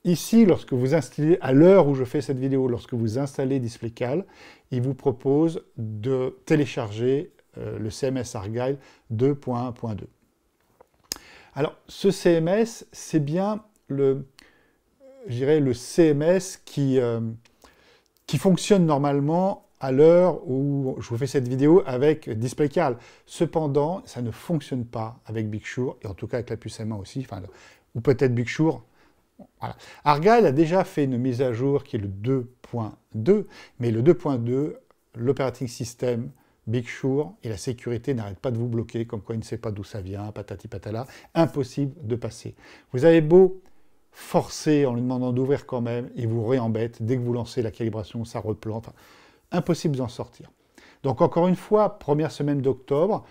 ici, lorsque vous installez, à l'heure où je fais cette vidéo, lorsque vous installez DisplayCal, il vous propose de télécharger le CMS Argyle 2.1.2. Alors, ce CMS, c'est bien le CMS qui fonctionne normalement à l'heure où je vous fais cette vidéo avec DisplayCal. Cependant, ça ne fonctionne pas avec Big Sur, et en tout cas avec la puce M1 aussi, ou peut-être Big Sur. Voilà. Argyle a déjà fait une mise à jour qui est le 2.2, mais le 2.2, l'operating system, Big Sur et la sécurité n'arrêtent pas de vous bloquer, comme quoi il ne sait pas d'où ça vient, patati patala, impossible de passer. Vous avez beau forcer en lui demandant d'ouvrir quand même, il vous réembête, dès que vous lancez la calibration, ça replante, impossible d'en sortir. Donc encore une fois, première semaine d'octobre,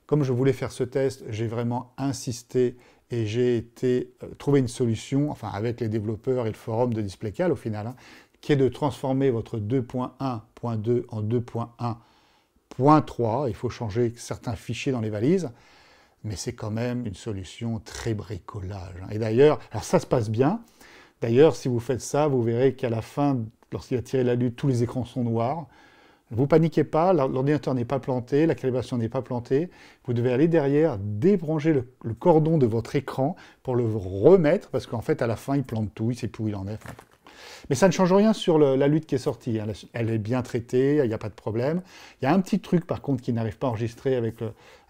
comme je voulais faire ce test, j'ai vraiment insisté et j'ai été trouver une solution, enfin avec les développeurs et le forum de DisplayCal au final, hein, qui est de transformer votre 2.1.2 en 2.1.3. Il faut changer certains fichiers dans les valises, mais c'est quand même une solution très bricolage. Hein. Et d'ailleurs, alors ça se passe bien. D'ailleurs, si vous faites ça, vous verrez qu'à la fin, lorsqu'il a tiré la lutte, tous les écrans sont noirs. Vous paniquez pas, l'ordinateur n'est pas planté, la calibration n'est pas plantée. Vous devez aller derrière, débrancher le cordon de votre écran pour le remettre, parce qu'en fait, à la fin, il plante tout, il ne sait plus où il en est. Mais ça ne change rien sur la lutte qui est sortie. Hein. Elle est bien traitée, il n'y a pas de problème. Il y a un petit truc, par contre, qui n'arrive pas à enregistrer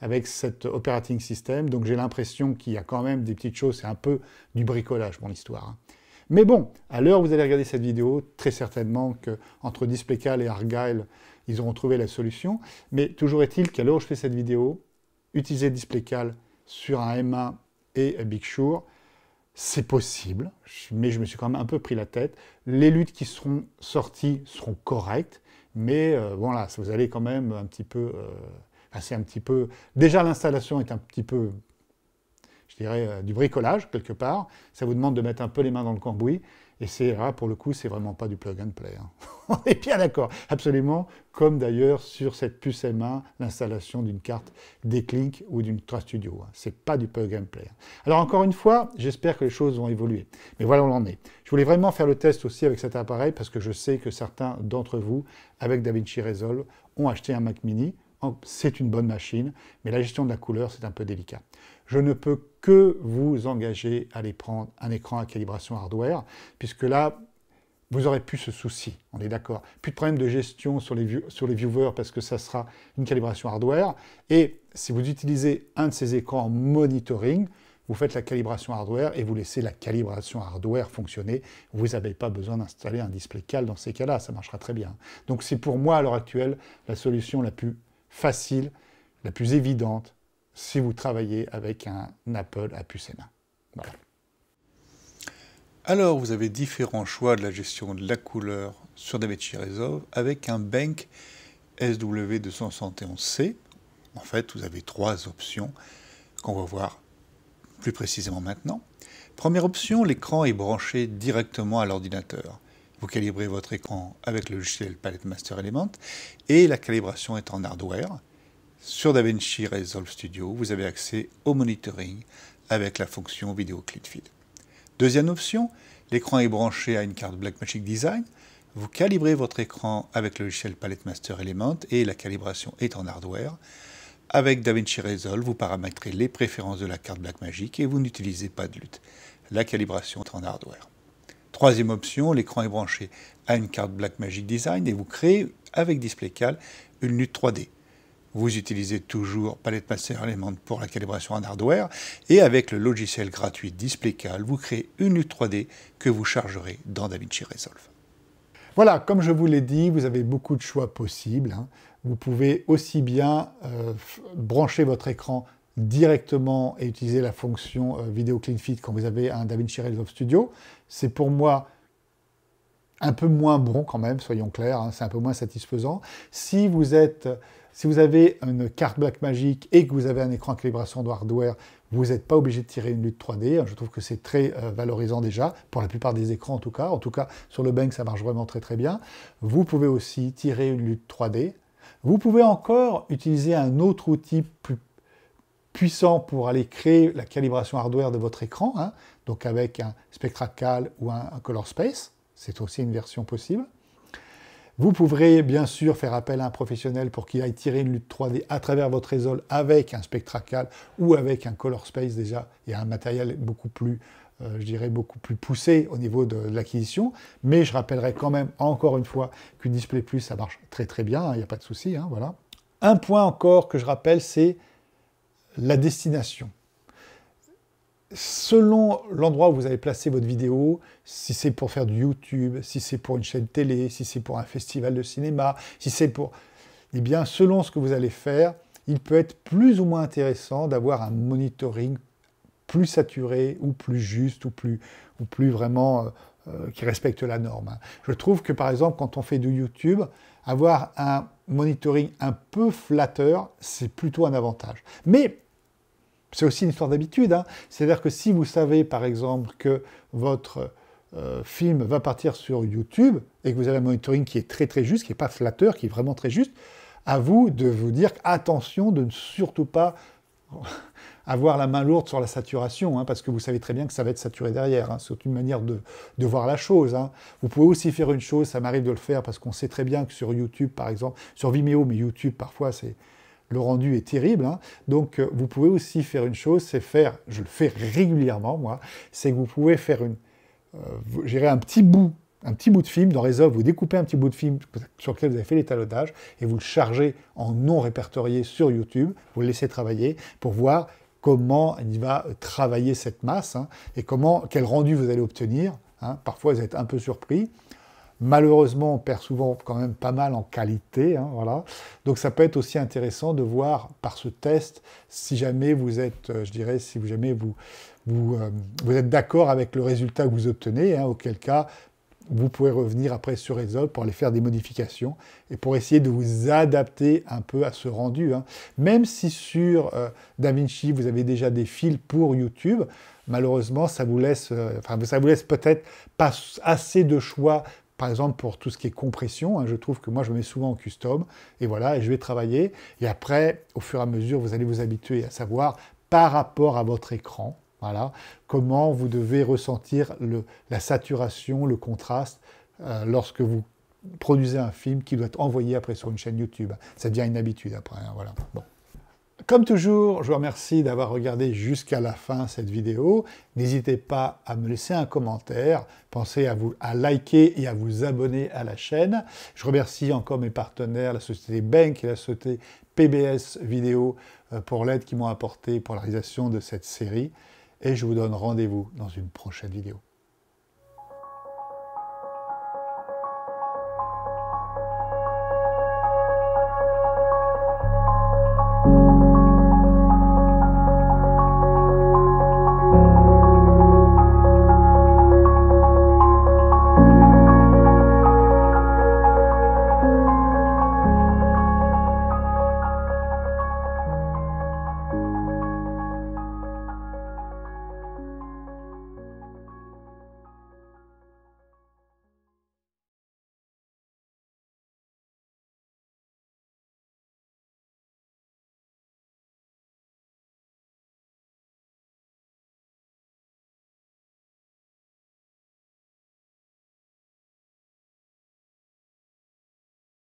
avec cet operating system. Donc j'ai l'impression qu'il y a quand même des petites choses, c'est un peu du bricolage, mon histoire. Hein. Mais bon, à l'heure où vous allez regarder cette vidéo, très certainement qu'entre DisplayCal et Argyle, ils auront trouvé la solution. Mais toujours est-il qu'à l'heure où je fais cette vidéo, utiliser DisplayCal sur un M1 et Big Sur, c'est possible, mais je me suis quand même un peu pris la tête. Les luttes qui seront sorties seront correctes, mais voilà, vous allez quand même un petit peu... c'est un petit peu... Déjà, l'installation est un petit peu... je dirais, du bricolage, quelque part. Ça vous demande de mettre un peu les mains dans le cambouis. Et là, pour le coup, c'est vraiment pas du plug and play. Hein. On est bien d'accord. Absolument. Comme d'ailleurs sur cette puce M1, l'installation d'une carte D-Link ou d'une TraStudio. Hein. C'est pas du plug and play. Alors encore une fois, j'espère que les choses vont évoluer. Mais voilà où on en est. Je voulais vraiment faire le test aussi avec cet appareil parce que je sais que certains d'entre vous, avec DaVinci Resolve, ont acheté un Mac Mini. C'est une bonne machine, mais la gestion de la couleur, c'est un peu délicat. Je ne peux que vous engager à aller prendre un écran à calibration hardware, puisque là, vous aurez plus ce souci, on est d'accord. Plus de problème de gestion sur les viewers, parce que ça sera une calibration hardware. Et si vous utilisez un de ces écrans en monitoring, vous faites la calibration hardware et vous laissez la calibration hardware fonctionner. Vous n'avez pas besoin d'installer un DisplayCal dans ces cas-là, ça marchera très bien. Donc c'est pour moi, à l'heure actuelle, la solution la plus facile, la plus évidente, si vous travaillez avec un Apple à puce M1. Voilà. Alors, vous avez différents choix de la gestion de la couleur sur DaVinci Resolve avec un Benq SW271C. En fait, vous avez trois options qu'on va voir plus précisément maintenant. Première option, l'écran est branché directement à l'ordinateur. Vous calibrez votre écran avec le logiciel Palette Master Element et la calibration est en hardware. Sur DaVinci Resolve Studio, vous avez accès au monitoring avec la fonction vidéo clean feed. Deuxième option, l'écran est branché à une carte Blackmagic Design. vous calibrez votre écran avec le logiciel Palette Master Element et la calibration est en hardware. Avec DaVinci Resolve, vous paramétrez les préférences de la carte Blackmagic et vous n'utilisez pas de LUT. La calibration est en hardware. Troisième option, l'écran est branché à une carte Blackmagic Design et vous créez avec DisplayCal une LUT 3D. Vous utilisez toujours Palette Master Element pour la calibration en hardware et avec le logiciel gratuit DisplayCal, vous créez une LUT 3D que vous chargerez dans DaVinci Resolve. Voilà, comme je vous l'ai dit, vous avez beaucoup de choix possibles, hein. Vous pouvez aussi bien brancher votre écran directement et utiliser la fonction Video Clean Fit quand vous avez un DaVinci Resolve Studio. C'est pour moi un peu moins bon quand même, soyons clairs, hein, c'est un peu moins satisfaisant. Si vous avez une carte Blackmagic et que vous avez un écran à calibration de hardware, vous n'êtes pas obligé de tirer une LUT 3D. Je trouve que c'est très valorisant déjà, pour la plupart des écrans en tout cas. En tout cas, sur le Bank, ça marche vraiment très très bien. Vous pouvez aussi tirer une LUT 3D. Vous pouvez encore utiliser un autre outil plus puissant pour aller créer la calibration hardware de votre écran, hein, donc avec un SpectraCal ou un Color Space. C'est aussi une version possible. Vous pourrez bien sûr faire appel à un professionnel pour qu'il aille tirer une LUT 3D à travers votre Resolve avec un SpectraCal ou avec un Color Space déjà. Il y a un matériel beaucoup plus, je dirais, beaucoup plus poussé au niveau de l'acquisition. Mais je rappellerai quand même, encore une fois, que Display Plus, ça marche très très bien, il n'y a pas de souci, hein, voilà. Un point encore que je rappelle, c'est la destination. Selon l'endroit où vous avez placé votre vidéo, si c'est pour faire du YouTube, si c'est pour une chaîne télé, si c'est pour un festival de cinéma, si c'est pour... Eh bien, selon ce que vous allez faire, il peut être plus ou moins intéressant d'avoir un monitoring plus saturé ou plus juste ou plus vraiment qui respecte la norme, hein. Je trouve que, par exemple, quand on fait du YouTube, avoir un monitoring un peu flatteur, c'est plutôt un avantage. Mais c'est aussi une histoire d'habitude, hein. C'est-à-dire que si vous savez, par exemple, que votre film va partir sur YouTube et que vous avez un monitoring qui est très très juste, qui n'est pas flatteur, qui est vraiment très juste, à vous de vous dire attention de ne surtout pas avoir la main lourde sur la saturation, hein, parce que vous savez très bien que ça va être saturé derrière, hein. C'est une manière de voir la chose, hein. Vous pouvez aussi faire une chose, ça m'arrive de le faire parce qu'on sait très bien que sur YouTube, par exemple, sur Vimeo, mais YouTube, parfois, le rendu est terrible, hein. Donc vous pouvez aussi faire une chose, c'est faire, je le fais régulièrement moi, c'est que vous pouvez faire un petit bout de film dans Resolve, vous découpez un petit bout de film sur lequel vous avez fait l'étalonnage et vous le chargez en non répertorié sur YouTube, vous le laissez travailler pour voir comment il va travailler cette masse, hein, et quel rendu vous allez obtenir, hein. Parfois vous êtes un peu surpris. Malheureusement, on perd souvent quand même pas mal en qualité, hein, voilà. Donc ça peut être aussi intéressant de voir par ce test si jamais vous êtes, je dirais, si jamais vous êtes d'accord avec le résultat que vous obtenez, hein, auquel cas vous pouvez revenir après sur Resolve pour aller faire des modifications et pour essayer de vous adapter un peu à ce rendu, hein. Même si sur DaVinci vous avez déjà des fils pour YouTube, malheureusement ça vous laisse peut-être pas assez de choix. Par exemple, pour tout ce qui est compression, hein, je trouve que moi, je me mets souvent en custom, et voilà, et je vais travailler. Et après, au fur et à mesure, vous allez vous habituer à savoir, par rapport à votre écran, voilà, comment vous devez ressentir la saturation, le contraste, lorsque vous produisez un film qui doit être envoyé après sur une chaîne YouTube. Ça devient une habitude après, hein, voilà. Bon. Comme toujours, je vous remercie d'avoir regardé jusqu'à la fin cette vidéo. N'hésitez pas à me laisser un commentaire. Pensez à liker et à vous abonner à la chaîne. Je remercie encore mes partenaires, la société Bank et la société PBS Vidéo, pour l'aide qu'ils m'ont apportée pour la réalisation de cette série. Et je vous donne rendez-vous dans une prochaine vidéo.